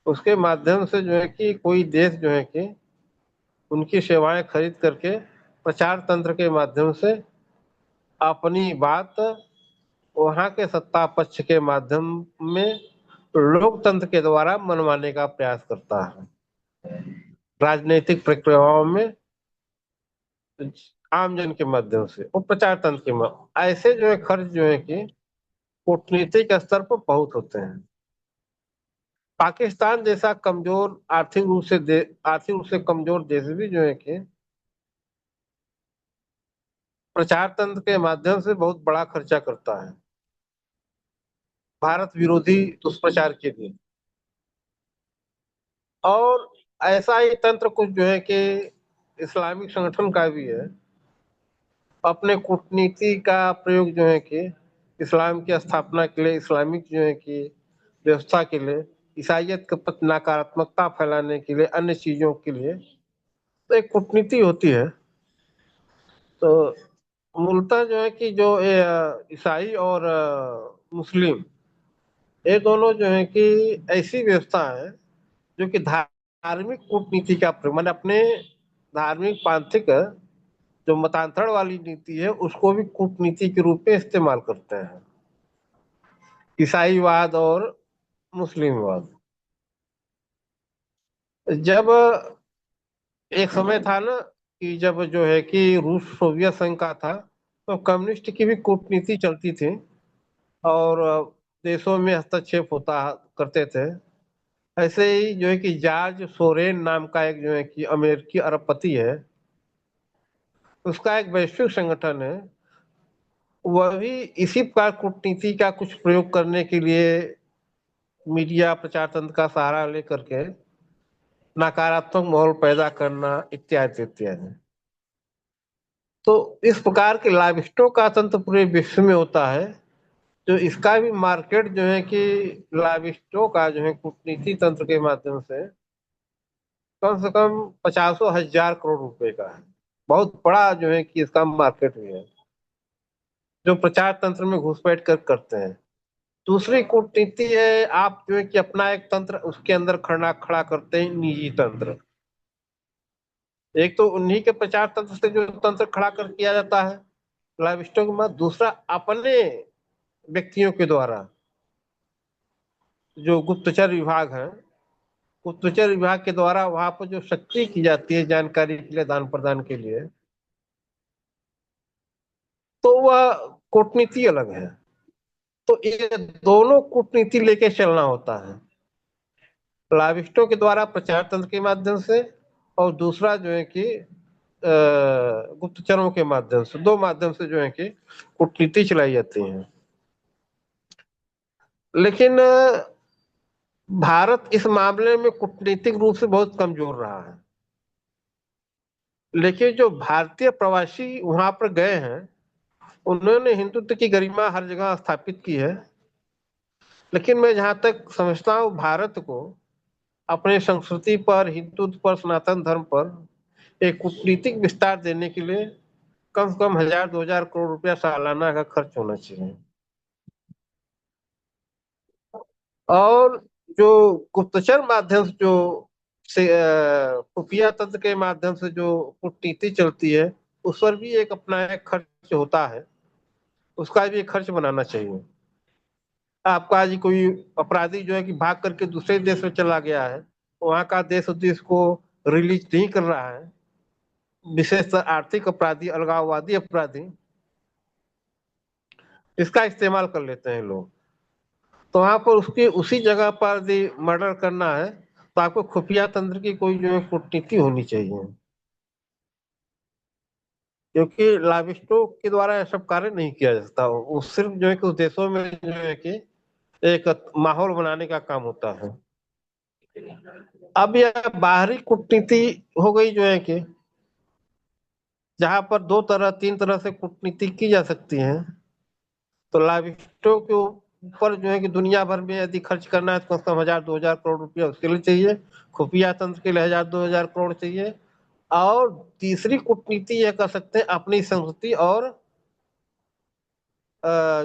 उसके माध्यम से जो है कि कोई देश जो है कि उनकी सेवाएं खरीद करके प्रचार तंत्र के माध्यम से अपनी बात वहां के सत्ता पक्ष के माध्यम में लोकतंत्र के द्वारा मनवाने का प्रयास करता है। राजनीतिक प्रक्रियाओं में आमजन के माध्यम से, वो प्रचार तंत्र के माध्यम, ऐसे जो है खर्च जो है कि कूटनीतिक स्तर पर बहुत होते हैं। पाकिस्तान जैसा कमजोर आर्थिक रूप से कमजोर देश भी जो है कि प्रचार तंत्र के माध्यम से बहुत बड़ा खर्चा करता है भारत विरोधी दुष्प्रचार के लिए। और ऐसा ही तंत्र कुछ जो है कि इस्लामिक संगठन का भी है। अपने कूटनीति का प्रयोग जो है कि इस्लाम की स्थापना के लिए, इस्लामिक जो है कि व्यवस्था के लिए, ईसाइयत के प्रति नकारात्मकता फैलाने के लिए, अन्य चीजों के लिए, तो एक कूटनीति होती है। तो मूलतः जो है कि जो ईसाई और मुस्लिम, ये दोनों जो है कि ऐसी व्यवस्था है जो कि धार्मिक कूटनीति का प्रयोग, माने अपने धार्मिक पांथिक जो मतांतरण वाली नीति है उसको भी कूटनीति के रूप में इस्तेमाल करते हैं, ईसाईवाद और मुस्लिमवाद। जब एक समय था ना कि जब जो है कि रूस सोवियत संघ का था, तो कम्युनिस्ट की भी कूटनीति चलती थी और देशों में हस्तक्षेप होता करते थे। ऐसे ही जो है कि जॉर्ज सोरेन नाम का एक जो है कि अमेरिकी अरबपति है, उसका एक वैश्विक संगठन है। वह भी इसी प्रकार कूटनीति का कुछ प्रयोग करने के लिए मीडिया प्रचार तंत्र का सहारा लेकर के नकारात्मक माहौल पैदा करना इत्यादि इत्यादि। तो इस प्रकार के लाभिष्टों का तंत्र पूरे विश्व में होता है। जो इसका भी मार्केट जो है कि लाभिष्टों का जो है कूटनीति तंत्र के माध्यम से कम 50,000 करोड़ रुपए का है। बहुत बड़ा जो है कि इसका मार्केट भी है, जो प्रचार तंत्र में घुसपैठ कर करते हैं। दूसरी कूटनीति है, आप जो है कि अपना एक तंत्र उसके अंदर खड़ा खड़ा करते हैं, निजी तंत्र। एक तो उन्हीं के प्रचार तंत्र से जो तंत्र खड़ा कर किया जाता है लाभिष्टों के बाद, दूसरा अपने व्यक्तियों के द्वारा, जो गुप्तचर विभाग है, गुप्तचर विभाग के द्वारा वहां पर जो सक्रिय की जाती है जानकारी के लिए, आदान प्रदान के लिए, तो वह कूटनीति अलग है। तो ये दोनों कूटनीति लेके चलना होता है, लाभिष्टों के द्वारा प्रचार तंत्र के माध्यम से, और दूसरा जो है कि गुप्तचरों के माध्यम से। दो माध्यम से जो है कि कूटनीति चलाई जाती है। लेकिन भारत इस मामले में कूटनीतिक रूप से बहुत कमजोर रहा है। लेकिन जो भारतीय प्रवासी वहां पर गए हैं, उन्होंने हिंदुत्व की गरिमा हर जगह स्थापित की है। लेकिन मैं जहां तक समझता हूँ, भारत को अपने संस्कृति पर, हिंदुत्व पर, सनातन धर्म पर एक कूटनीतिक विस्तार देने के लिए कम से कम 1,000-2,000 करोड़ रुपया सालाना का खर्च होना चाहिए। और जो गुप्तचर माध्यम से जो से खुफिया तंत्र के माध्यम से जो कूटनीति चलती है, उस पर भी एक अपना एक खर्च होता है, उसका भी एक खर्च बनाना चाहिए। आपका जी कोई अपराधी जो है कि भाग करके दूसरे देश में चला गया है, वहां का देश उद्देश को रिलीज नहीं कर रहा है, विशेषतर आर्थिक अपराधी, अलगाववादी अपराधी, इसका इस्तेमाल कर लेते हैं लोग। तो वहां पर उसकी उसी जगह पर यदि मर्डर करना है, तो आपको खुफिया तंत्र की कोई जो है कूटनीति होनी चाहिए, क्योंकि लाभिष्टों के द्वारा यह सब कार्य नहीं किया जा सकता। वो सिर्फ जो है कि उस देशों में जो है कि एक माहौल बनाने का काम होता है। अब यह बाहरी कूटनीति हो गई जो है कि जहां पर दो तरह, तीन तरह से कूटनीति की जा सकती है। तो लाभिष्टों के ऊपर जो है कि दुनिया भर में यदि खर्च करना है तो कम से कम 1,000-2,000 करोड़ रुपया उसके लिए चाहिए। खुफिया तंत्र के लिए 1,000-2,000 करोड़ चाहिए। और तीसरी कूटनीति यह कर सकते हैं, अपनी संस्कृति और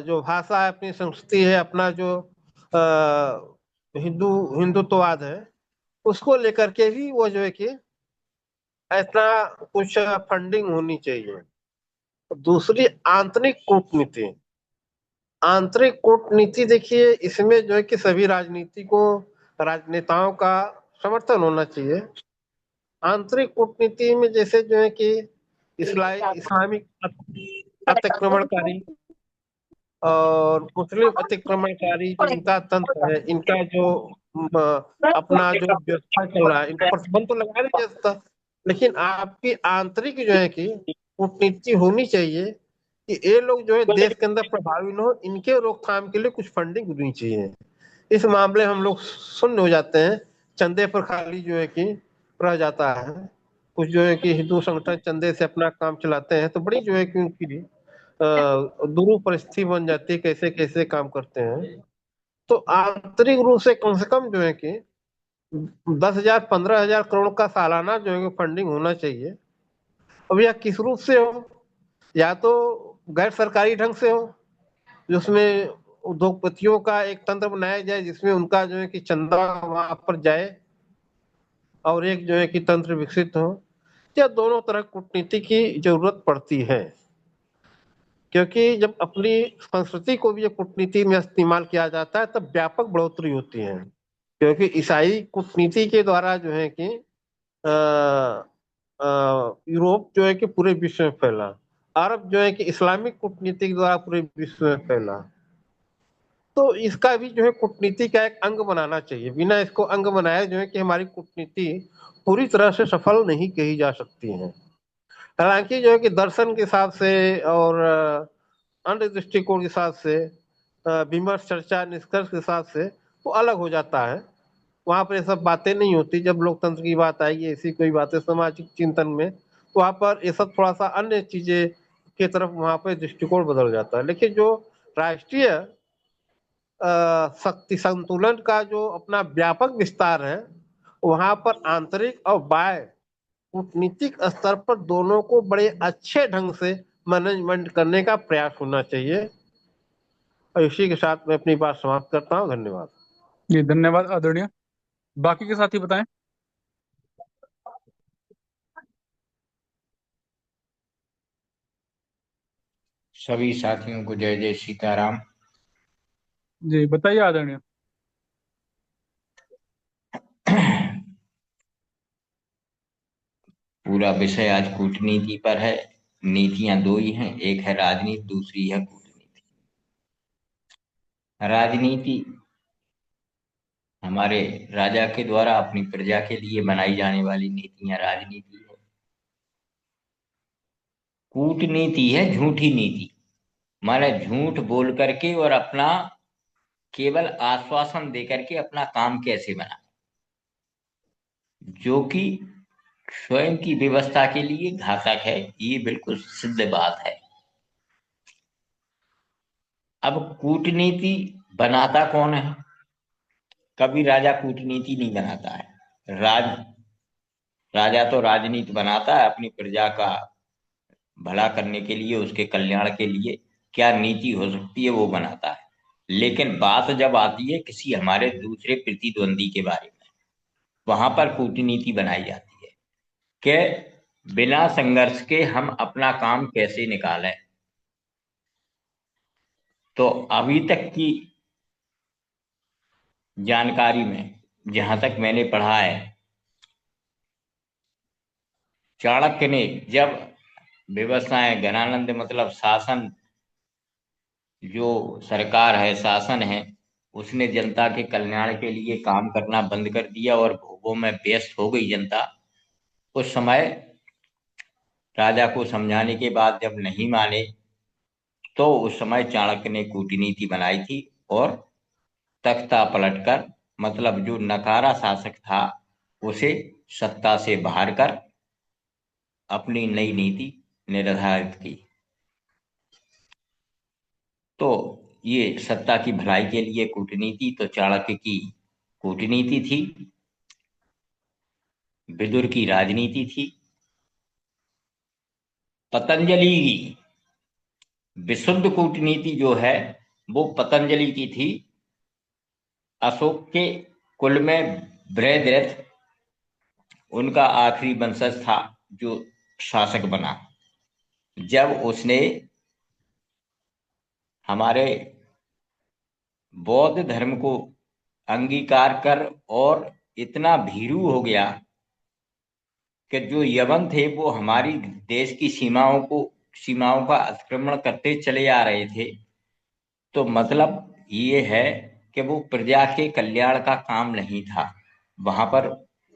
जो भाषा है, अपनी संस्कृति है, अपना जो हिंदुत्ववाद है, उसको लेकर के भी वो जो है कि ऐसा कुछ फंडिंग होनी चाहिए। दूसरी आंतरिक कूटनीति, आंतरिक कूटनीति देखिए, इसमें जो है कि सभी राजनेताओं का समर्थन होना चाहिए। आंतरिक कूटनीति में जैसे जो है कि इस्लामिक अतिक्रमणकारी और मुस्लिम अतिक्रमणकारी जो इनका तंत्र है, इनका जो अपना जो व्यवस्था चल रहा है, इन पर प्रतिबंध तो लगा नहीं जा सकता, लेकिन आपकी आंतरिक जो है कि कूटनीति होनी चाहिए कि ये लोग जो है देश के अंदर प्रभावी न हो, इनके रोकथाम के लिए कुछ फंडिंग होनी चाहिए। इस मामले हम लोग शून्य हो जाते हैं, चंदे पर खाली जो है कि रह जाता है। कुछ जो है कि हिंदू संगठन चंदे से अपना काम चलाते हैं, तो बड़ी जो है कि उनकी दुरूह परिस्थिति बन जाती है, कैसे कैसे काम करते हैं। तो आंतरिक रूप से कम जो है कि 10,000-15,000 करोड़ का सालाना जो है फंडिंग होना चाहिए। अब यह किस रूप से हो, या तो गैर सरकारी ढंग से हो, जिसमें उद्योगपतियों का एक तंत्र बनाया जाए जिसमें उनका जो है कि चंदा वहां पर जाए, और एक जो है कि तंत्र विकसित हो, या दोनों तरह कूटनीति की जरूरत पड़ती है। क्योंकि जब अपनी संस्कृति को भी कूटनीति में इस्तेमाल किया जाता है, तब व्यापक बढ़ोतरी होती है। क्योंकि ईसाई कूटनीति के द्वारा जो है कि यूरोप जो है कि पूरे विश्व में फैला, अरब जो है कि इस्लामिक कूटनीति के द्वारा पूरे विश्व में फैला। तो इसका भी जो है कूटनीति का एक अंग बनाना चाहिए। बिना इसको अंग बनाए जो है कि हमारी कूटनीति पूरी तरह से सफल नहीं कही जा सकती है। हालांकि जो है कि दर्शन के हिसाब से और अन्य दृष्टिकोण के हिसाब से, विमर्श चर्चा निष्कर्ष के हिसाब से वो अलग हो जाता है। वहां पर ये सब बातें नहीं होती। जब लोकतंत्र की बात आएगी, ऐसी कोई बातें सामाजिक चिंतन में, तो वहां पर ये सब थोड़ा सा अन्य चीजें की तरफ वहां पर दृष्टिकोण बदल जाता है। लेकिन जो राष्ट्रीय शक्ति संतुलन का जो अपना व्यापक विस्तार है, वहां पर आंतरिक और बाह्य कूटनीतिक स्तर पर दोनों को बड़े अच्छे ढंग से मैनेजमेंट करने का प्रयास होना चाहिए। और इसी के साथ मैं अपनी बात समाप्त करता हूँ। धन्यवाद। जी धन्यवाद आदरणीय। बाकी के साथी बताएं। सभी साथियों को जय जय सीताराम। जी बताइए आदरणीय। पूरा विषय आज कूटनीति पर है। नीतियां दो ही हैं, एक है राजनीति, दूसरी है कूटनीति। राजनीति हमारे राजा के द्वारा अपनी प्रजा के लिए बनाई जाने वाली नीतियां राजनीति है। कूटनीति है झूठी नीति, माने झूठ बोल करके और अपना केवल आश्वासन दे करके अपना काम कैसे बनाए, जो कि स्वयं की व्यवस्था के लिए घातक है। ये बिल्कुल सिद्ध बात है। अब कूटनीति बनाता कौन है? कभी राजा कूटनीति नहीं बनाता है। राजा तो राजनीति बनाता है अपनी प्रजा का भला करने के लिए, उसके कल्याण के लिए क्या नीति हो सकती है वो बनाता है। लेकिन बात जब आती है किसी हमारे दूसरे प्रतिद्वंदी के बारे में, वहां पर कूटनीति बनाई जाती है कि बिना संघर्ष के हम अपना काम कैसे निकालें। तो अभी तक की जानकारी में जहां तक मैंने पढ़ा है, चाणक्य ने जब व्यवस्थाएं घनानंद मतलब शासन, जो सरकार है शासन है, उसने जनता के कल्याण के लिए काम करना बंद कर दिया और भोगों में व्यस्त हो गई जनता, उस समय राजा को समझाने के बाद जब नहीं माने, तो उस समय चाणक्य ने कूटनीति बनाई थी और तख्ता पलटकर मतलब जो नकारा शासक था उसे सत्ता से बाहर कर अपनी नई नीति निर्धारित की। तो ये सत्ता की भलाई के लिए कूटनीति तो चाणक्य की कूटनीति थी, विदुर की राजनीति थी, पतंजलि की विशुद्ध कूटनीति जो है वो पतंजलि की थी। अशोक के कुल में बृहद्रथ उनका आखिरी वंशज था जो शासक बना। जब उसने हमारे बौद्ध धर्म को अंगीकार कर और इतना भीरू हो गया कि जो यवन थे वो हमारी देश की सीमाओं का अतिक्रमण करते चले आ रहे थे, तो मतलब ये है कि वो प्रजा के कल्याण का काम नहीं था। वहां पर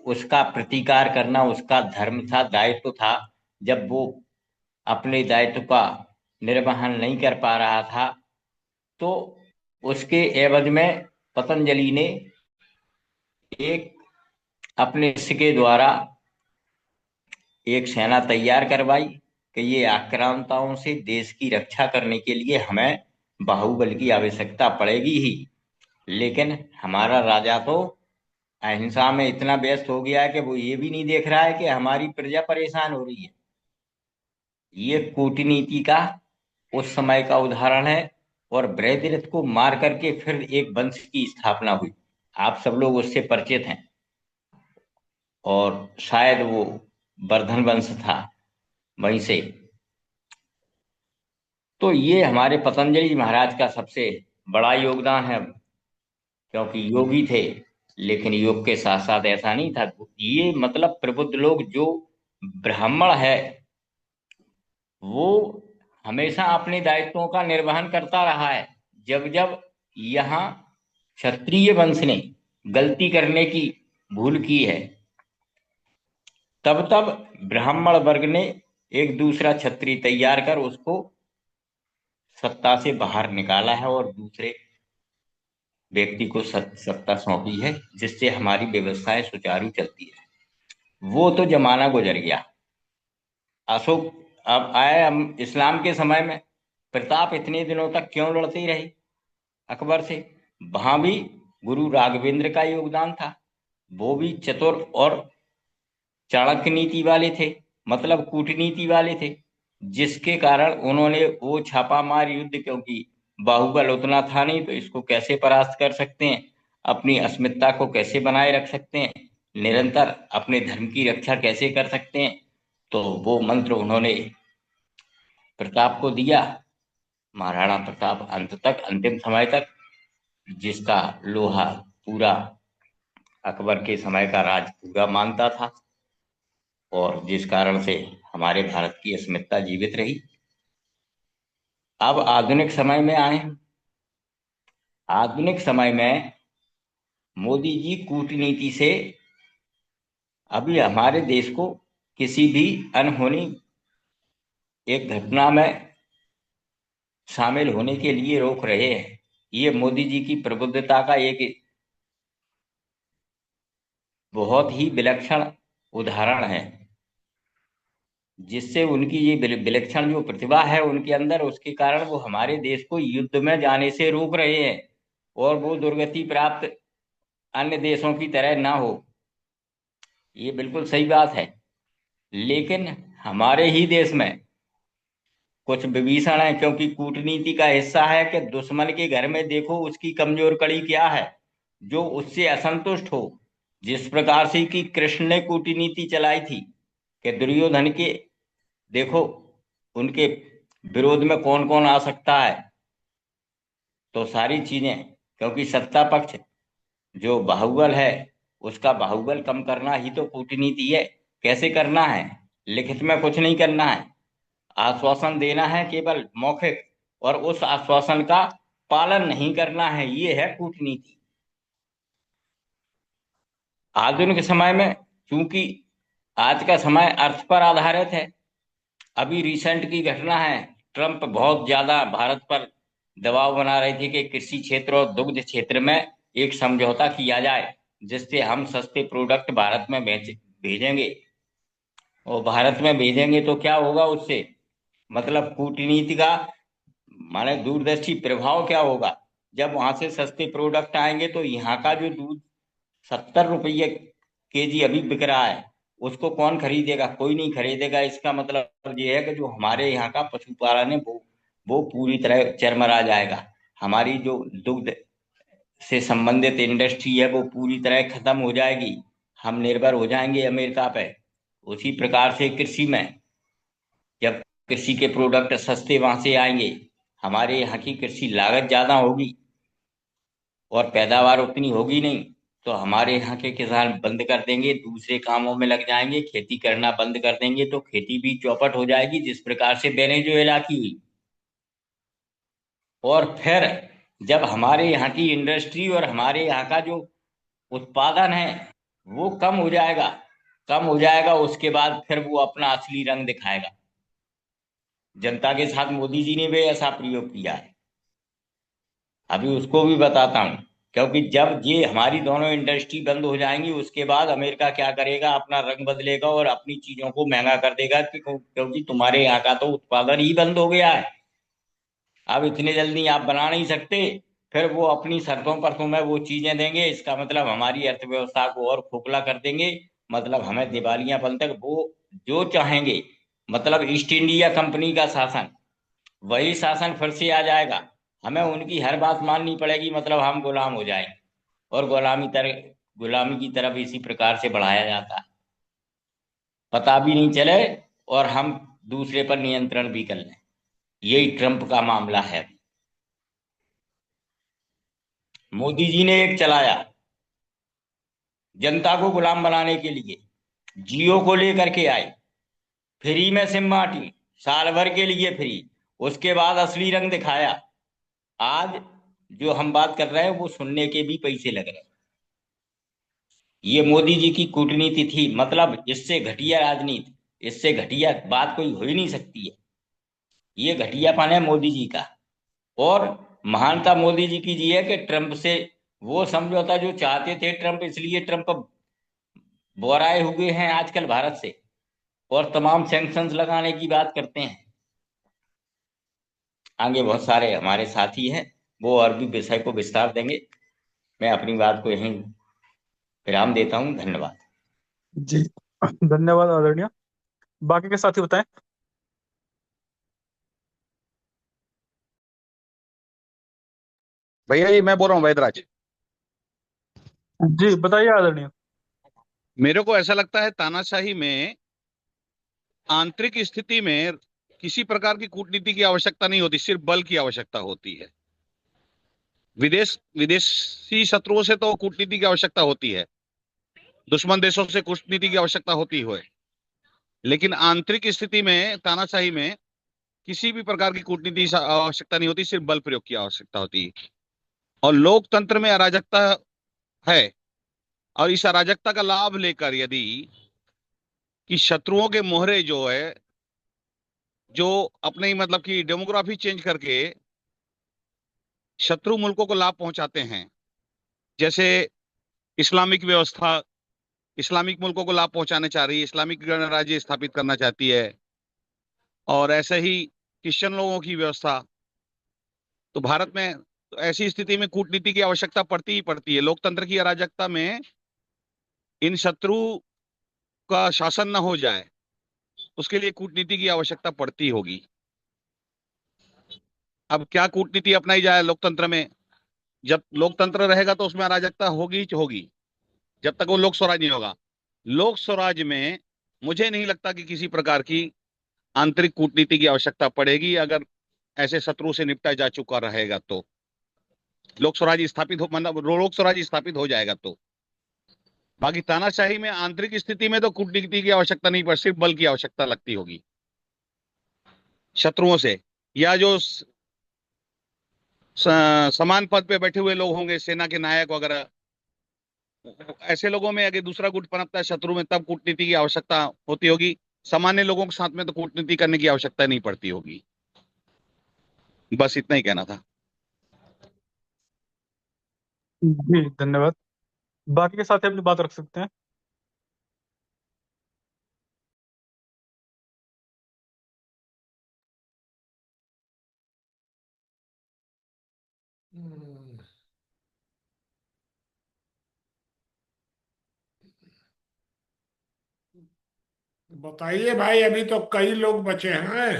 उसका प्रतिकार करना उसका धर्म था, दायित्व था। जब वो अपने दायित्व का निर्वहन नहीं कर पा रहा था, तो उसके एवज में पतंजलि ने एक अपने शिष्य के द्वारा एक सेना तैयार करवाई कि ये आक्रांताओं से देश की रक्षा करने के लिए हमें बाहुबल की आवश्यकता पड़ेगी ही। लेकिन हमारा राजा तो अहिंसा में इतना व्यस्त हो गया है कि वो ये भी नहीं देख रहा है कि हमारी प्रजा परेशान हो रही है। ये कूटनीति का उस समय का उदाहरण है। और बृहद्रथ को मार करके फिर एक वंश की स्थापना हुई। आप सब लोग उससे परिचित हैं, और शायद वो वर्धन वंश था वहीं से। तो ये हमारे पतंजलि महाराज का सबसे बड़ा योगदान है, क्योंकि योगी थे। लेकिन योग के साथ साथ ऐसा नहीं था, ये मतलब प्रबुद्ध लोग जो ब्राह्मण है वो हमेशा अपने दायित्वों का निर्वहन करता रहा है। जब जब यहाँ क्षत्रिय वंश ने गलती करने की भूल की है, तब तब ब्राह्मण वर्ग ने एक दूसरा क्षत्रिय तैयार कर उसको सत्ता से बाहर निकाला है और दूसरे व्यक्ति को सत्ता सौंपी है, जिससे हमारी व्यवस्थाएं सुचारू चलती है। वो तो जमाना गुजर गया। अशोक अब आए, हम इस्लाम के समय में प्रताप इतने दिनों तक क्यों लड़ते ही रहे अकबर से? वहां भी गुरु राघवेंद्र का योगदान था। वो भी चतुर और चाणक्य नीति वाले थे, मतलब कूटनीति वाले थे, जिसके कारण उन्होंने वो छापामार युद्ध, क्योंकि बाहुबल उतना था नहीं, तो इसको कैसे परास्त कर सकते हैं, अपनी अस्मिता को कैसे बनाए रख सकते हैं, निरंतर अपने धर्म की रक्षा कैसे कर सकते हैं, तो वो मंत्र उन्होंने प्रताप को दिया। महाराणा प्रताप अंत तक, अंतिम समय तक, जिसका लोहा पूरा अकबर के समय का राज पूरा मानता था, और जिस कारण से हमारे भारत की अस्मिता जीवित रही। अब आधुनिक समय में आए हैं। आधुनिक समय में मोदी जी कूटनीति से अभी हमारे देश को किसी भी अनहोनी एक घटना में शामिल होने के लिए रोक रहे हैं। ये मोदी जी की प्रबुद्धता का एक बहुत ही विलक्षण उदाहरण है, जिससे उनकी ये विलक्षण जो प्रतिभा है उनके अंदर, उसके कारण वो हमारे देश को युद्ध में जाने से रोक रहे हैं, और वो दुर्गति प्राप्त अन्य देशों की तरह ना हो। ये बिल्कुल सही बात है। लेकिन हमारे ही देश में कुछ विभीषण है, क्योंकि कूटनीति का हिस्सा है कि दुश्मन के घर में देखो उसकी कमजोर कड़ी क्या है, जो उससे असंतुष्ट हो। जिस प्रकार से कि कृष्ण ने कूटनीति चलाई थी कि दुर्योधन के देखो उनके विरोध में कौन कौन आ सकता है, तो सारी चीजें, क्योंकि सत्ता पक्ष जो बाहुबल है उसका बाहुबल कम करना ही तो कूटनीति है। कैसे करना है? लिखित में कुछ नहीं करना है, आश्वासन देना है केवल मौखिक, और उस आश्वासन का पालन नहीं करना है, ये है कूटनीति। आधुनिक समय में चूंकि आज का समय अर्थ पर आधारित है, अभी रिसेंट की घटना है, ट्रंप बहुत ज्यादा भारत पर दबाव बना रहे थे कि कृषि क्षेत्र और दुग्ध क्षेत्र में एक समझौता किया जाए, जिससे हम सस्ते प्रोडक्ट भारत में भेजेंगे। और भारत में भेजेंगे तो क्या होगा उससे, मतलब कूटनीति का माने दूरदर्शी प्रभाव क्या होगा? जब वहां से सस्ते प्रोडक्ट आएंगे तो यहाँ का जो दूध 70 रुपये केजी अभी बिक रहा है, उसको कौन खरीदेगा? कोई नहीं खरीदेगा। इसका मतलब ये है कि जो हमारे यहाँ का पशुपालन है वो पूरी तरह चरमरा जाएगा। हमारी जो दुग्ध से संबंधित इंडस्ट्री है वो पूरी तरह खत्म हो जाएगी। हम निर्भर हो जाएंगे अमेरिका पे। उसी प्रकार से कृषि में, जब कृषि के प्रोडक्ट सस्ते वहां से आएंगे, हमारे यहाँ की कृषि लागत ज्यादा होगी और पैदावार उतनी होगी नहीं, तो हमारे यहाँ के किसान बंद कर देंगे, दूसरे कामों में लग जाएंगे, खेती करना बंद कर देंगे, तो खेती भी चौपट हो जाएगी, जिस प्रकार से वेनेजुएला की हुई। और फिर जब हमारे यहाँ की इंडस्ट्री और हमारे यहाँ का जो उत्पादन है वो कम हो जाएगा, कम हो जाएगा, उसके बाद फिर वो अपना असली रंग दिखाएगा। जनता के साथ मोदी जी ने भी ऐसा प्रयोग किया है। अभी उसको भी बताता हूँ, क्योंकि जब ये हमारी दोनों इंडस्ट्री बंद हो जाएंगी उसके बाद अमेरिका क्या करेगा, अपना रंग बदलेगा और अपनी चीजों को महंगा कर देगा, क्योंकि तुम्हारे यहाँ का तो उत्पादन ही बंद हो गया है, अब इतने जल्दी आप बना नहीं सकते। फिर वो अपनी शर्तों पर तुम्हें वो चीजें देंगे, इसका मतलब हमारी अर्थव्यवस्था को और खोखला कर देंगे, मतलब हमें दिवालियापन तक वो जो चाहेंगे, मतलब ईस्ट इंडिया कंपनी का शासन, वही शासन फिर से आ जाएगा। हमें उनकी हर बात माननी पड़ेगी, मतलब हम गुलाम हो जाएंगे, और गुलामी की तरफ इसी प्रकार से बढ़ाया जाता है, पता भी नहीं चले और हम दूसरे पर नियंत्रण भी कर लें। यही ट्रंप का मामला है। मोदी जी ने एक चलाया जनता को गुलाम बनाने के लिए, जियो को लेकर के आए, फ्री में सिम बांटी, साल भर के लिए फ्री, उसके बाद असली रंग दिखाया। आज जो हम बात कर रहे हैं वो सुनने के भी पैसे लग रहे हैं। ये मोदी जी की कूटनीति थी, मतलब इससे घटिया राजनीति, इससे घटिया बात कोई हो ही नहीं सकती है। ये घटियापन है मोदी जी का। और महानता मोदी जी की जी है कि ट्रंप से वो समझौता जो चाहते थे ट्रंप, इसलिए ट्रंप बोराए हुए हैं आजकल भारत से, और तमाम सैंक्शंस लगाने की बात करते हैं। आगे बहुत सारे हमारे साथी हैं, वो और भी विषय को विस्तार देंगे। मैं अपनी बात को यहीं विराम देता हूं। धन्यवाद। जी, धन्यवाद आदरणीय। बाकी के साथी बताएं। भैया जी मैं बोल रहा हूँ वैदराज। जी बताइए आदरणीय। मेरे को ऐसा लगता है तानाशाही में आंतरिक स्थिति में किसी प्रकार की कूटनीति की आवश्यकता नहीं होती, सिर्फ बल की आवश्यकता होती है। विदेशी शत्रुओं से तो कूटनीति की आवश्यकता होती है, दुश्मन देशों से कूटनीति की आवश्यकता होती है, लेकिन आंतरिक स्थिति में तानाशाही में किसी भी प्रकार की कूटनीति की आवश्यकता नहीं होती, सिर्फ बल प्रयोग की आवश्यकता होती है। और लोकतंत्र में अराजकता है, और इस अराजकता का लाभ लेकर यदि कि शत्रुओं के मोहरे जो है, जो अपने ही मतलब कि डेमोग्राफी चेंज करके शत्रु मुल्कों को लाभ पहुंचाते हैं, जैसे इस्लामिक व्यवस्था इस्लामिक मुल्कों को लाभ पहुंचाने चाह रही है, इस्लामिक गणराज्य स्थापित करना चाहती है, और ऐसे ही क्रिश्चियन लोगों की व्यवस्था। तो भारत में तो ऐसी स्थिति में कूटनीति की आवश्यकता पड़ती ही पड़ती है। लोकतंत्र की अराजकता में इन शत्रु का शासन न हो जाए, उसके लिए कूटनीति की आवश्यकता पड़ती होगी। अब क्या कूटनीति अपनाई जाए लोकतंत्र में? जब लोकतंत्र रहेगा तो उसमें अराजकता होगी होगी, जब तक वो लोक स्वराज नहीं होगा। लोक स्वराज में मुझे नहीं लगता कि किसी प्रकार की आंतरिक कूटनीति की आवश्यकता पड़ेगी, अगर ऐसे शत्रु से निपटा जा चुका रहेगा तो लोक स्वराज स्थापित हो, मतलब लोक स्वराज स्थापित हो जाएगा तो। बाकी तानाशाही में आंतरिक स्थिति में तो कूटनीति की आवश्यकता नहीं पड़, सिर्फ बल की आवश्यकता लगती होगी शत्रुओं से, या जो समान पद पे बैठे हुए लोग होंगे, सेना के नायक वगैरह, ऐसे लोगों में अगर दूसरा गुट पनपता है शत्रु में, तब कूटनीति की आवश्यकता होती होगी। सामान्य लोगों के साथ में तो कूटनीति करने की आवश्यकता नहीं पड़ती होगी। बस इतना ही कहना था। जी धन्यवाद। बाकी के साथी अपनी बात रख सकते हैं। बताइए भाई, अभी तो कई लोग बचे हैं।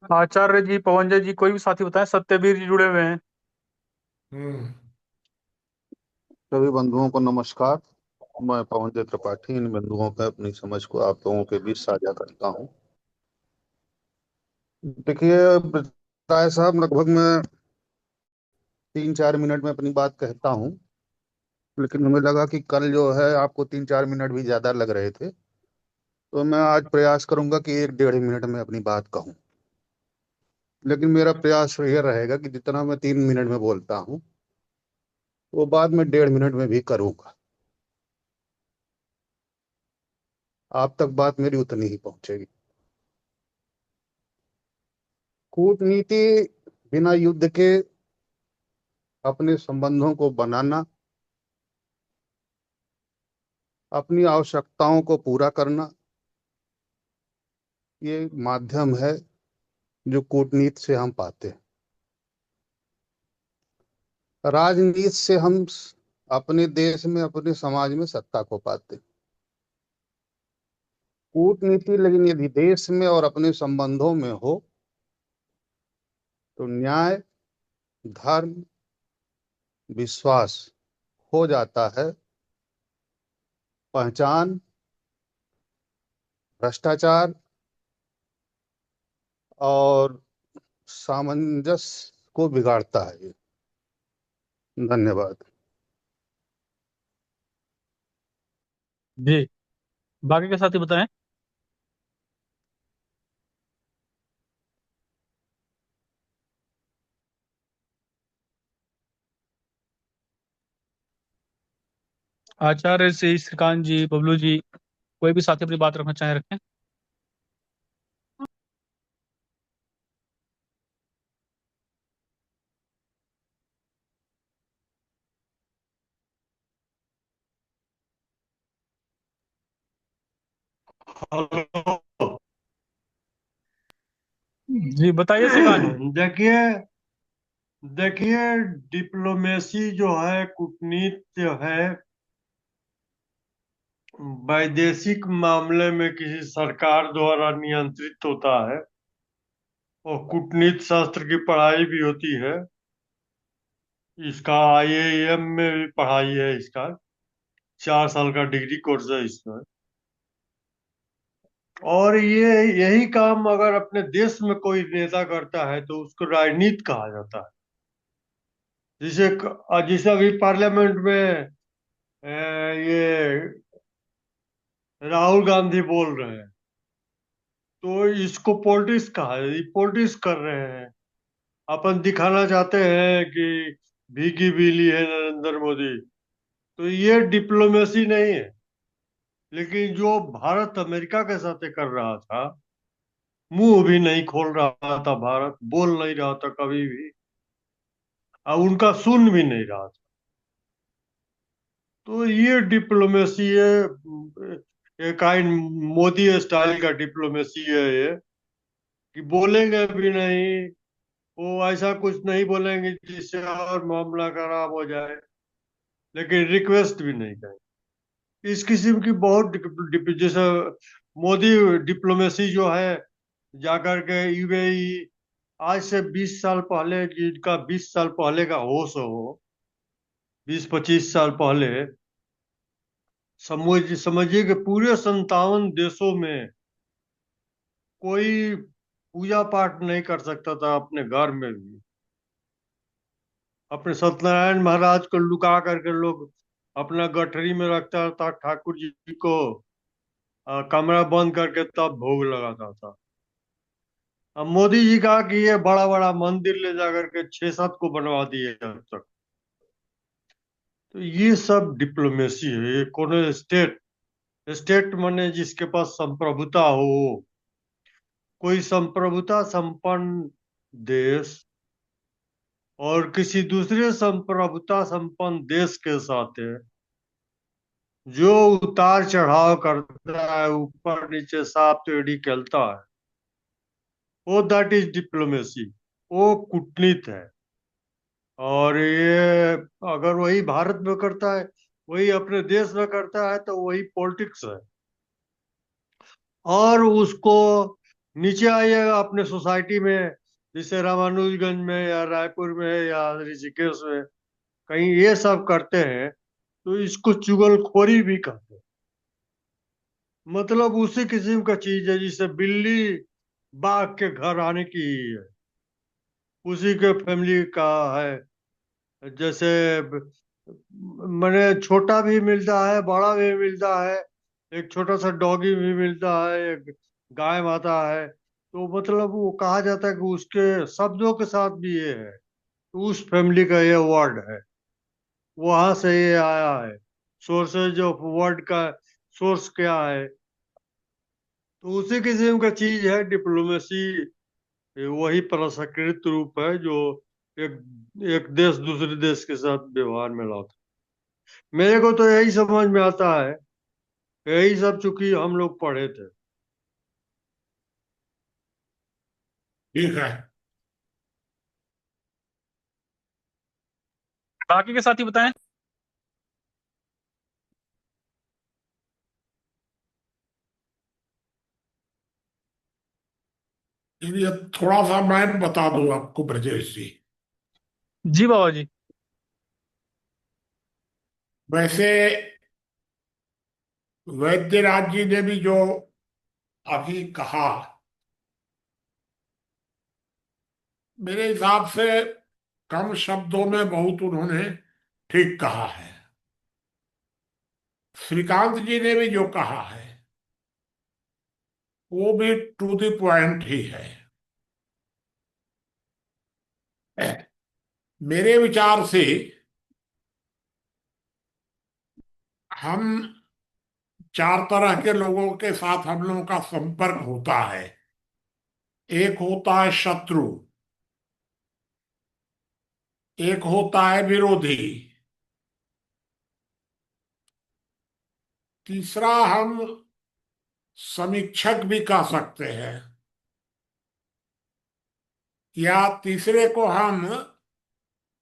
आचार्य जी, पवनजय जी, कोई भी साथी बताएं। सत्यवीर जी जुड़े हुए हैं। हम्म। सभी बंधुओं को नमस्कार। मैं पवनजय त्रिपाठी इन बंधुओं पर अपनी समझ को आप लोगों के बीच साझा करता हूं। देखिए राय साहब, लगभग मैं 3-4 मिनट में अपनी बात कहता हूं, लेकिन हमें लगा कि कल जो है आपको 3-4 मिनट भी ज्यादा लग रहे थे, तो मैं आज प्रयास करूंगा कि 1-1.5 मिनट में अपनी बात कहूं। लेकिन मेरा प्रयास यह रहेगा कि जितना मैं 3 मिनट में बोलता हूं वो बाद में 1.5 मिनट में भी करूंगा, आप तक बात मेरी उतनी ही पहुंचेगी। कूटनीति बिना युद्ध के अपने संबंधों को बनाना, अपनी आवश्यकताओं को पूरा करना, ये माध्यम है जो कूटनीति से हम पाते हैं। राजनीति से हम अपने देश में, अपने समाज में सत्ता को पाते हैं। कूटनीति लेकिन यदि देश में और अपने संबंधों में हो तो न्याय, धर्म, विश्वास हो जाता है, पहचान, भ्रष्टाचार और सामंजस्य को बिगाड़ता है ये। धन्यवाद। जी, बाकी के साथी बताएं। आचार्य श्री श्रीकांत जी, बबलू जी, कोई भी साथी अपनी बात रखना चाहे रखें। हेलो। जी बताइए श्रीकांत जी। देखिए देखिए, डिप्लोमेसी जो है, कूटनीति जो है, वैदेशिक मामले में किसी सरकार द्वारा नियंत्रित होता है। और कूटनीति शास्त्र की पढ़ाई भी होती है। इसका आईआईएम में भी पढ़ाई है। इसका 4 साल का डिग्री कोर्स है इसमें। और ये यही काम अगर अपने देश में कोई नेता करता है तो उसको राजनीति कहा जाता है। जैसे अभी पार्लियामेंट में ये राहुल गांधी बोल रहे हैं, तो इसको पॉलिटिक्स कहा है। ये पॉलिटिक्स कर रहे हैं। अपन दिखाना चाहते हैं कि भीगी बिजली है नरेंद्र मोदी। तो ये डिप्लोमेसी नहीं है। लेकिन जो भारत अमेरिका के साथ कर रहा था, मुंह भी नहीं खोल रहा था, भारत बोल नहीं रहा था कभी भी, और उनका सुन भी नहीं रहा था। तो ये डिप्लोमेसी है। एक काइंड मोदी स्टाइल का डिप्लोमेसी है ये, कि बोलेंगे भी नहीं। वो ऐसा कुछ नहीं बोलेंगे जिससे और मामला खराब हो जाए, लेकिन रिक्वेस्ट भी नहीं करेंगे। इस किस्म की बहुत जैसे मोदी डिप्लोमेसी जो है, जाकर के यूएई, आज से 20 साल पहले, जिनका 20 साल पहले का होश हो, 20-25 साल पहले, समझिए कि पूरे 57 देशों में कोई पूजा पाठ नहीं कर सकता था अपने घर में भी। अपने सत्यनारायण महाराज को लुका करके लोग अपना गठरी में रखता था, ठाकुर जी को कमरा बंद करके तब भोग लगाता था। अब मोदी जी कहा कि ये बड़ा बड़ा मंदिर ले जाकर के 6-7 को बनवा दिए अब तक। तो ये सब डिप्लोमेसी है। ये कोनो स्टेट स्टेट माने जिसके पास संप्रभुता हो, कोई संप्रभुता संपन्न देश और किसी दूसरे संप्रभुता संपन्न देश के साथ है, जो उतार चढ़ाव करता है, ऊपर नीचे सांप टेढ़ी खेलता है, वो दैट इज डिप्लोमेसी। वो कूटनीति है। और ये अगर वही भारत में करता है, वही अपने देश में करता है, तो वही पॉलिटिक्स है। और उसको नीचे आइएगा अपने सोसाइटी में, जैसे रामानुजगंज में या रायपुर में या ऋषिकेश में, कहीं ये सब करते हैं, तो इसको चुगलखोरी भी कहते हैं। मतलब उसी किस्म का चीज है जिससे बिल्ली बाघ के घर आने की ही है, उसी के फैमिली का है। जैसे मैंने छोटा भी मिलता है, बड़ा भी मिलता है, एक छोटा सा डॉगी भी मिलता है, एक गाय माता है। तो मतलब वो कहा जाता है कि उसके शब्दों के साथ भी ये है, तो उस फैमिली का ये वर्ड है, वहां से ये आया है। सोर्सेज ऑफ वर्ड का सोर्स क्या है, तो उसी किस्म का चीज है डिप्लोमेसी। वही प्रसंस्कृत रूप है जो एक एक देश दूसरे देश के साथ व्यवहार में लाता है। मेरे को तो यही समझ में आता है। यही सब चूंकि हम लोग पढ़े थे। ठीक है। बाकी के साथी बताएं। ये थोड़ा सा मैं बता दूं आपको ब्रजेश जी। जी बाबा जी। वैसे वैद्यराज जी ने भी जो अभी कहा, मेरे हिसाब से कम शब्दों में बहुत उन्होंने ठीक कहा है। श्रीकांत जी ने भी जो कहा है वो भी टू द पॉइंट ही है। मेरे विचार से हम चार तरह के लोगों के साथ हम लोगों का संपर्क होता है। एक होता है शत्रु, एक होता है विरोधी, तीसरा हम समीक्षक भी कह सकते हैं, या तीसरे को हम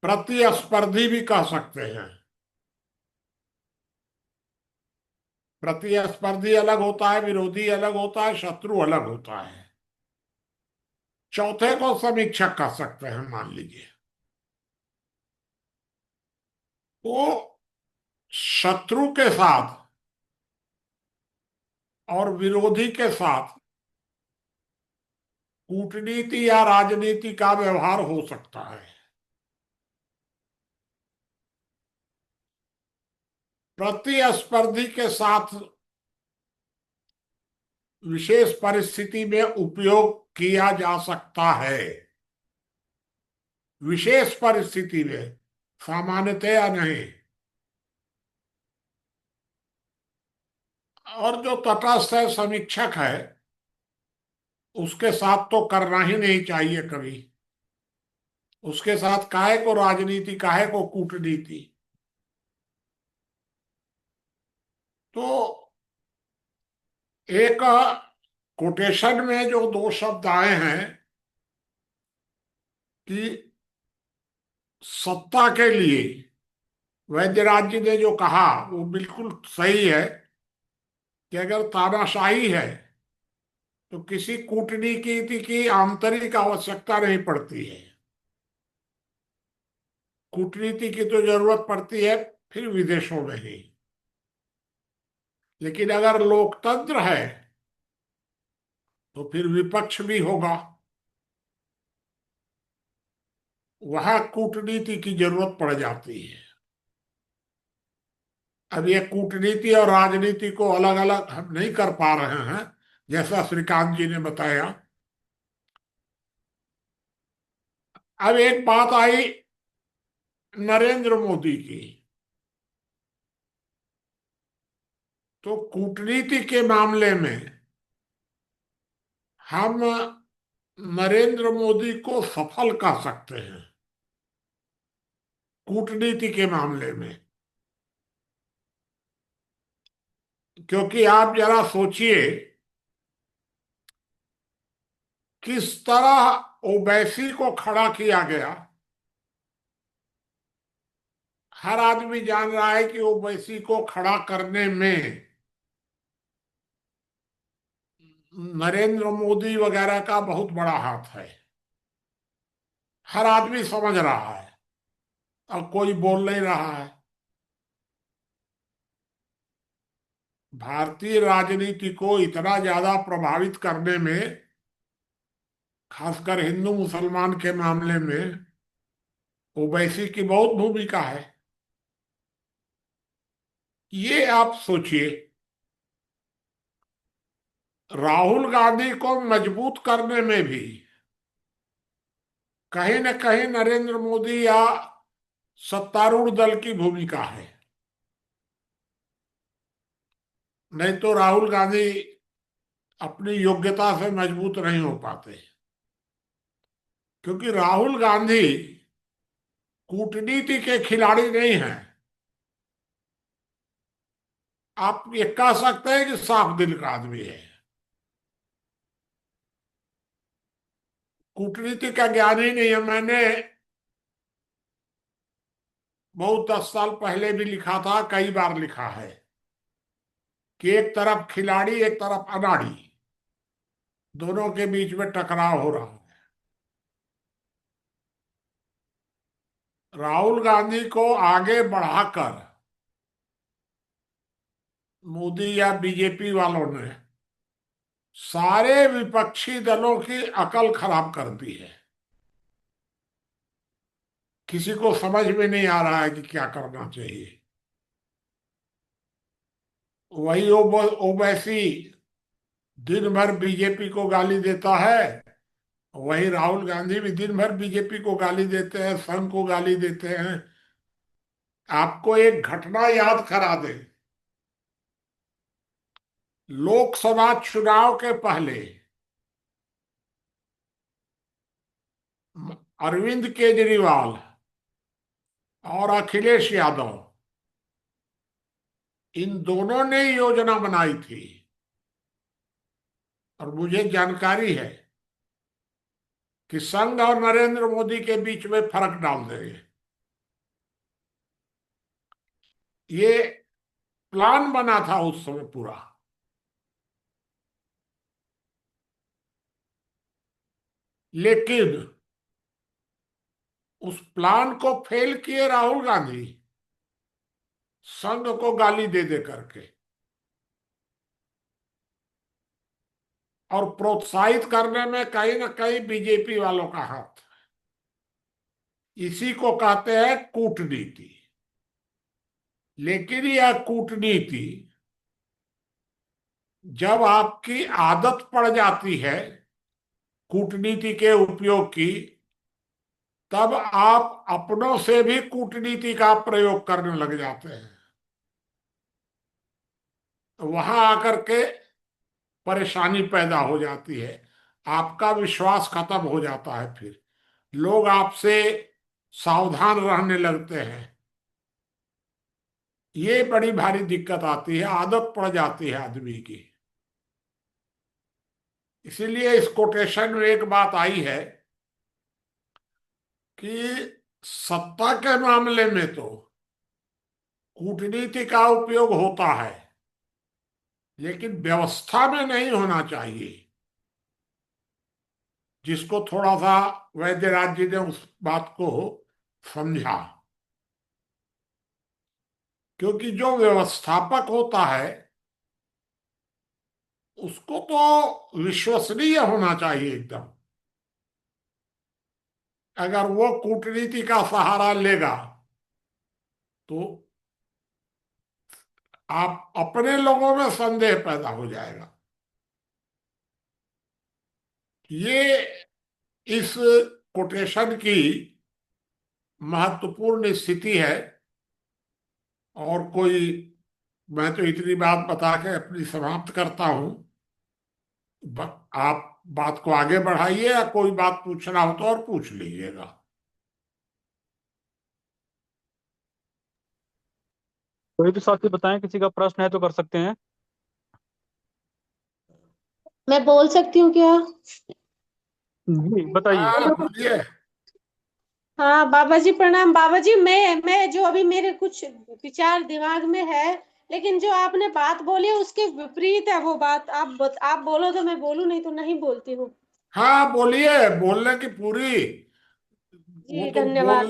प्रतिस्पर्धी भी कह सकते हैं। प्रतिस्पर्धी अलग होता है, विरोधी अलग होता है, शत्रु अलग होता है। चौथे को समीक्षक कह सकते हैं, मान लीजिए। वो शत्रु के साथ और विरोधी के साथ कूटनीति या राजनीति का व्यवहार हो सकता है। प्रतिस्पर्धी के साथ विशेष परिस्थिति में उपयोग किया जा सकता है, विशेष परिस्थिति में, सामान्यतया नहीं। और जो तटस्थ है, समीक्षक है, उसके साथ तो करना ही नहीं चाहिए कभी। उसके साथ काहे को राजनीति, काहे को कूटनीति। तो एक कोटेशन में जो दो शब्द आए हैं कि सत्ता के लिए, वैद्यराज जी ने जो कहा वो बिल्कुल सही है कि अगर तानाशाही है तो किसी कूटनीति की आंतरिक आवश्यकता नहीं पड़ती है। कूटनीति की तो जरूरत पड़ती है फिर विदेशों में ही। लेकिन अगर लोकतंत्र है तो फिर विपक्ष भी होगा, वहां कूटनीति की जरूरत पड़ जाती है। अब ये कूटनीति और राजनीति को अलग अलग हम नहीं कर पा रहे हैं, जैसा श्रीकांत जी ने बताया। अब एक बात आई नरेंद्र मोदी की, तो कूटनीति के मामले में हम नरेंद्र मोदी को सफल कह सकते हैं। कूटनीति के मामले में, क्योंकि आप जरा सोचिए किस तरह ओवैसी को खड़ा किया गया। हर आदमी जान रहा है कि ओवैसी को खड़ा करने में नरेंद्र मोदी वगैरह का बहुत बड़ा हाथ है। हर आदमी समझ रहा है और कोई बोल नहीं रहा है। भारतीय राजनीति को इतना ज्यादा प्रभावित करने में, खासकर हिंदू मुसलमान के मामले में, ओवैसी की बहुत भूमिका है। ये आप सोचिए, राहुल गांधी को मजबूत करने में भी कहीं न कहीं नरेंद्र मोदी या सत्तारूढ़ दल की भूमिका है। नहीं तो राहुल गांधी अपनी योग्यता से मजबूत नहीं हो पाते, क्योंकि राहुल गांधी कूटनीति के खिलाड़ी नहीं हैं। आप ये कह सकते हैं कि साफ दिल का आदमी है, कूटनीति का ज्ञान ही नहीं है। मैंने बहुत 10 साल पहले भी लिखा था, कई बार लिखा है कि एक तरफ खिलाड़ी, एक तरफ अनाड़ी, दोनों के बीच में टकराव हो रहा है। राहुल गांधी को आगे बढ़ाकर मोदी या बीजेपी वालों ने सारे विपक्षी दलों की अकल खराब कर दी है। किसी को समझ में नहीं आ रहा है कि क्या करना चाहिए। वही ओवैसी दिन भर बीजेपी को गाली देता है, वही राहुल गांधी भी दिन भर बीजेपी को गाली देते हैं, संघ को गाली देते हैं। आपको एक घटना याद करा दे। लोकसभा चुनाव के पहले अरविंद केजरीवाल और अखिलेश यादव इन दोनों ने योजना बनाई थी, और मुझे जानकारी है कि संघ और नरेंद्र मोदी के बीच में फर्क डाल देंगे। ये प्लान बना था उस समय पूरा, लेकिन उस प्लान को फेल किए राहुल गांधी, संघ को गाली दे दे करके, और प्रोत्साहित करने में कहीं ना कहीं बीजेपी वालों का हाथ। इसी को कहते हैं कूटनीति। लेकिन यह कूटनीति जब आपकी आदत पड़ जाती है कूटनीति के उपयोग की, तब आप अपनों से भी कूटनीति का प्रयोग करने लग जाते हैं। तो वहां आकर के परेशानी पैदा हो जाती है, आपका विश्वास खत्म हो जाता है, फिर लोग आपसे सावधान रहने लगते हैं। ये बड़ी भारी दिक्कत आती है, आदत पड़ जाती है आदमी की। इसीलिए इस कोटेशन में एक बात आई है कि सत्ता के मामले में तो कूटनीति का उपयोग होता है, लेकिन व्यवस्था में नहीं होना चाहिए। जिसको थोड़ा सा वैद्यराज जी ने उस बात को समझा, क्योंकि जो व्यवस्थापक होता है उसको तो विश्वसनीय होना चाहिए एकदम। अगर वो कूटनीति का सहारा लेगा तो आप अपने लोगों में संदेह पैदा हो जाएगा। ये इस कोटेशन की महत्वपूर्ण स्थिति है। और कोई, मैं तो इतनी बात बता के अपनी समाप्त करता हूं। आप बात को आगे बढ़ाइए, या कोई बात पूछना हो तो और पूछ लीजिएगा। कोई भी साथी बताएं, किसी का प्रश्न है तो कर सकते हैं। मैं बोल सकती हूँ क्या? जी बताइए। हाँ बोलिए। हाँ बाबा जी प्रणाम। बाबा जी, मैं जो अभी मेरे कुछ विचार दिमाग में है, लेकिन जो आपने बात बोली है उसके विपरीत है वो बात। आप बोलो तो मैं बोलूं, नहीं तो नहीं बोलती हूँ। हाँ बोलिए, बोलने की पूरी, वो जी तो धन्यवाद।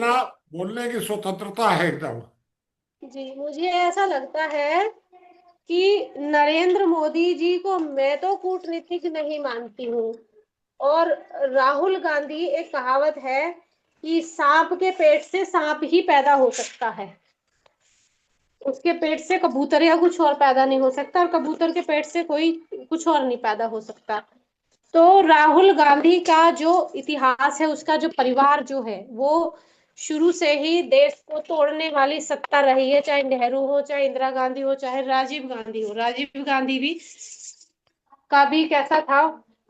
बोलने की स्वतंत्रता है एकदम। जी मुझे ऐसा लगता है कि नरेंद्र मोदी जी को मैं तो कूटनीतिक नहीं मानती हूँ। और राहुल गांधी, एक कहावत है कि सांप के पेट से सांप ही पैदा हो सकता है, उसके पेट से कबूतर या कुछ और पैदा नहीं हो सकता, और कबूतर के पेट से कोई कुछ और नहीं पैदा हो सकता। तो राहुल गांधी का जो इतिहास है, उसका जो परिवार जो है, वो शुरू से ही देश को तोड़ने वाली सत्ता रही है। चाहे नेहरू हो, चाहे इंदिरा गांधी हो, चाहे राजीव गांधी हो। राजीव गांधी भी का भी कैसा था,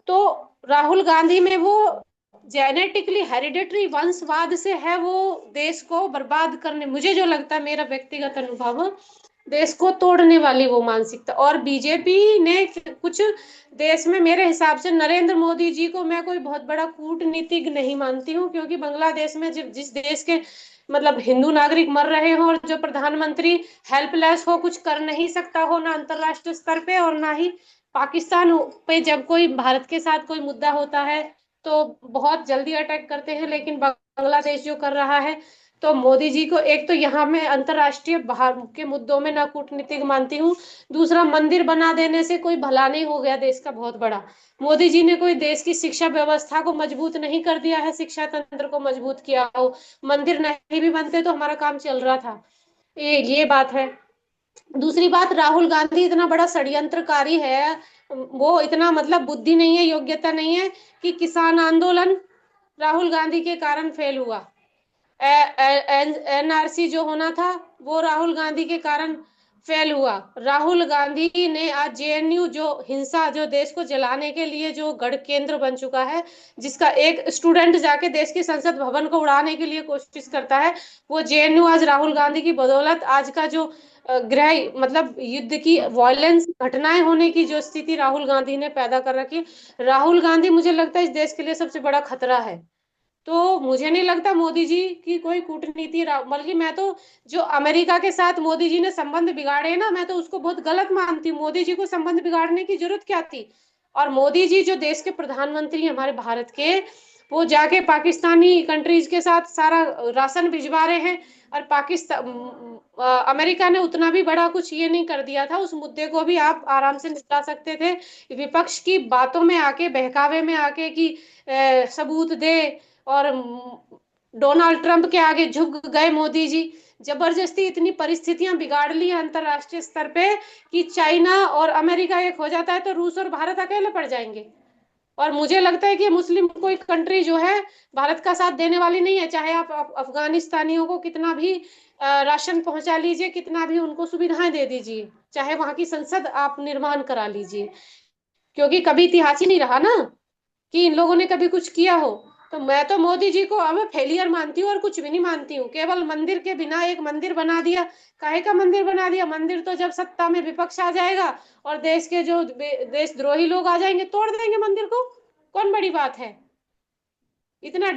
तो राहुल गांधी में वो जेनेटिकली हेरिडिटरी वंशवाद से है, वो देश को बर्बाद करने, मुझे जो लगता है, मेरा व्यक्तिगत अनुभव, देश को तोड़ने वाली वो मानसिकता। और बीजेपी ने कुछ देश में, मेरे हिसाब से नरेंद्र मोदी जी को मैं कोई बहुत बड़ा कूटनीतिक नहीं मानती हूँ, क्योंकि बांग्लादेश में जिस देश के मतलब हिंदू नागरिक मर रहे हो, और जो प्रधानमंत्री हेल्पलेस हो, कुछ कर नहीं सकता हो ना अंतरराष्ट्रीय स्तर पे, और ना ही पाकिस्तान पे जब कोई भारत के साथ कोई मुद्दा होता है तो बहुत जल्दी अटैक करते हैं, लेकिन बांग्लादेश जो कर रहा है, तो मोदी जी को एक तो यहाँ में अंतरराष्ट्रीय बाहर के मुद्दों में ना कूटनीतिक मानती हूँ। दूसरा, मंदिर बना देने से कोई भला नहीं हो गया देश का बहुत बड़ा। मोदी जी ने कोई देश की शिक्षा व्यवस्था को मजबूत नहीं कर दिया है, शिक्षा तंत्र को मजबूत किया हो। मंदिर नहीं भी बनते तो हमारा काम चल रहा था। ये बात है। दूसरी बात, राहुल गांधी इतना बड़ा षड्यंत्रकारी है, वो इतना मतलब बुद्धि नहीं है, योग्यता नहीं है कि किसान आंदोलन राहुल गांधी के कारण फेल हुआ। एनआरसी जो होना था वो राहुल गांधी के कारण फेल हुआ। राहुल गांधी ने आज जेएनयू, जो हिंसा, जो देश को जलाने के लिए जो गढ़ केंद्र बन चुका है, जिसका एक स्टूडेंट जाके देश की संसद भवन को उड़ाने के लिए कोशिश करता है, वो जेएनयू आज राहुल गांधी की बदौलत, आज का जो गृह मतलब युद्ध की वायलेंस घटनाएं होने की जो स्थिति राहुल गांधी ने पैदा कर रखी, राहुल गांधी मुझे लगता है इस देश के लिए सबसे बड़ा खतरा है। तो मुझे नहीं लगता मोदी जी की कोई कूटनीति, बल्कि मैं तो जो अमेरिका के साथ मोदी जी ने संबंध बिगाड़े ना, मैं तो उसको बहुत गलत मानती हूँ। मोदी जी को संबंध बिगाड़ने की जरूरत क्या थी? और मोदी जी जो देश के प्रधानमंत्री हमारे भारत के, वो जाके पाकिस्तानी कंट्रीज के साथ सारा राशन भिजवा रहे हैं। और अमेरिका ने उतना भी बड़ा कुछ ये नहीं कर दिया था, उस मुद्दे को भी आप आराम से निपटा सकते थे। विपक्ष की बातों में आके, बहकावे में आके कि सबूत दे, और डोनाल्ड ट्रंप के आगे झुक गए मोदी जी। जबरदस्ती इतनी परिस्थितियां बिगाड़ ली अंतरराष्ट्रीय स्तर पे कि चाइना और अमेरिका एक हो जाता है तो रूस और भारत अकेले पड़ जाएंगे। और मुझे लगता है कि मुस्लिम कोई कंट्री जो है भारत का साथ देने वाली नहीं है, चाहे आप अफगानिस्तानियों को कितना भी राशन पहुंचा लीजिए, कितना भी उनको सुविधाएं दे दीजिए, चाहे वहां की संसद आप निर्माण करा लीजिए, क्योंकि कभी इतिहास ही नहीं रहा ना कि इन लोगों ने कभी कुछ किया हो। तो मैं तो मोदी जी को अब फेलियर मानती हूँ और कुछ भी नहीं मानती हूँ। केवल मंदिर के बिना एक मंदिर बना दिया। काहे का मंदिर बना दिया? मंदिर तो जब सत्ता में विपक्ष आ जाएगा और देश के जो देशद्रोही लोग आ जाएंगे, तोड़ देंगे मंदिर को। कौन बड़ी बात है? इतना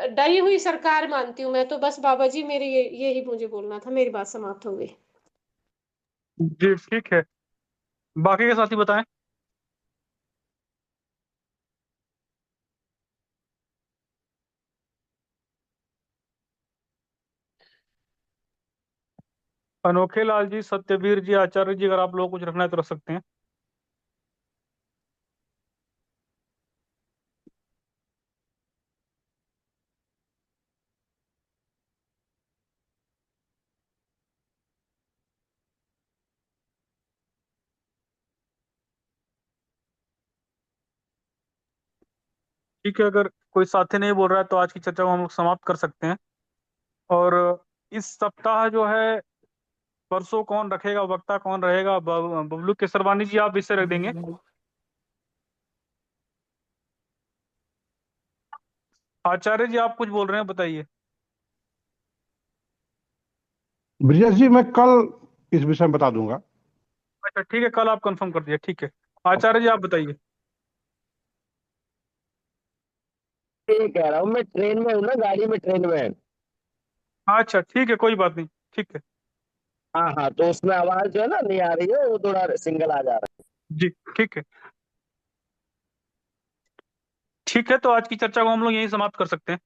डरी हुई सरकार मानती हूँ मैं तो। बस बाबा जी, मेरे यही मुझे बोलना था। मेरी बात समाप्त हो गई। जी ठीक है, बाकी के साथी बताएं। अनोखे लाल जी, सत्यवीर जी, आचार्य जी, अगर आप लोग कुछ रखना है तो रख सकते हैं। ठीक है, अगर कोई साथी नहीं बोल रहा है तो आज की चर्चा को हम लोग समाप्त कर सकते हैं। और इस सप्ताह जो है, परसों कौन रखेगा, वक्ता कौन रहेगा? बबलू केसरवानी जी, आप इससे रख देंगे। आचार्य जी, आप कुछ बोल रहे हैं, बताइए। ब्रिजेश जी, मैं कल इस विषय में बता दूंगा। अच्छा ठीक है, कल आप कंफर्म कर दिए, ठीक है। आचार्य जी, आप बताइए। ये कह रहा हूँ, मैं ट्रेन में हूँ ना, गाड़ी में, ट्रेन में। अच्छा ठीक है, कोई बात नहीं, ठीक है। हाँ हाँ, तो उसमें आवाज जो है ना नहीं आ रही है, वो थोड़ा सिंगल आ जा रहा जी ठीक है। ठीक है, तो आज की चर्चा को हम लोग यहीं समाप्त कर सकते हैं।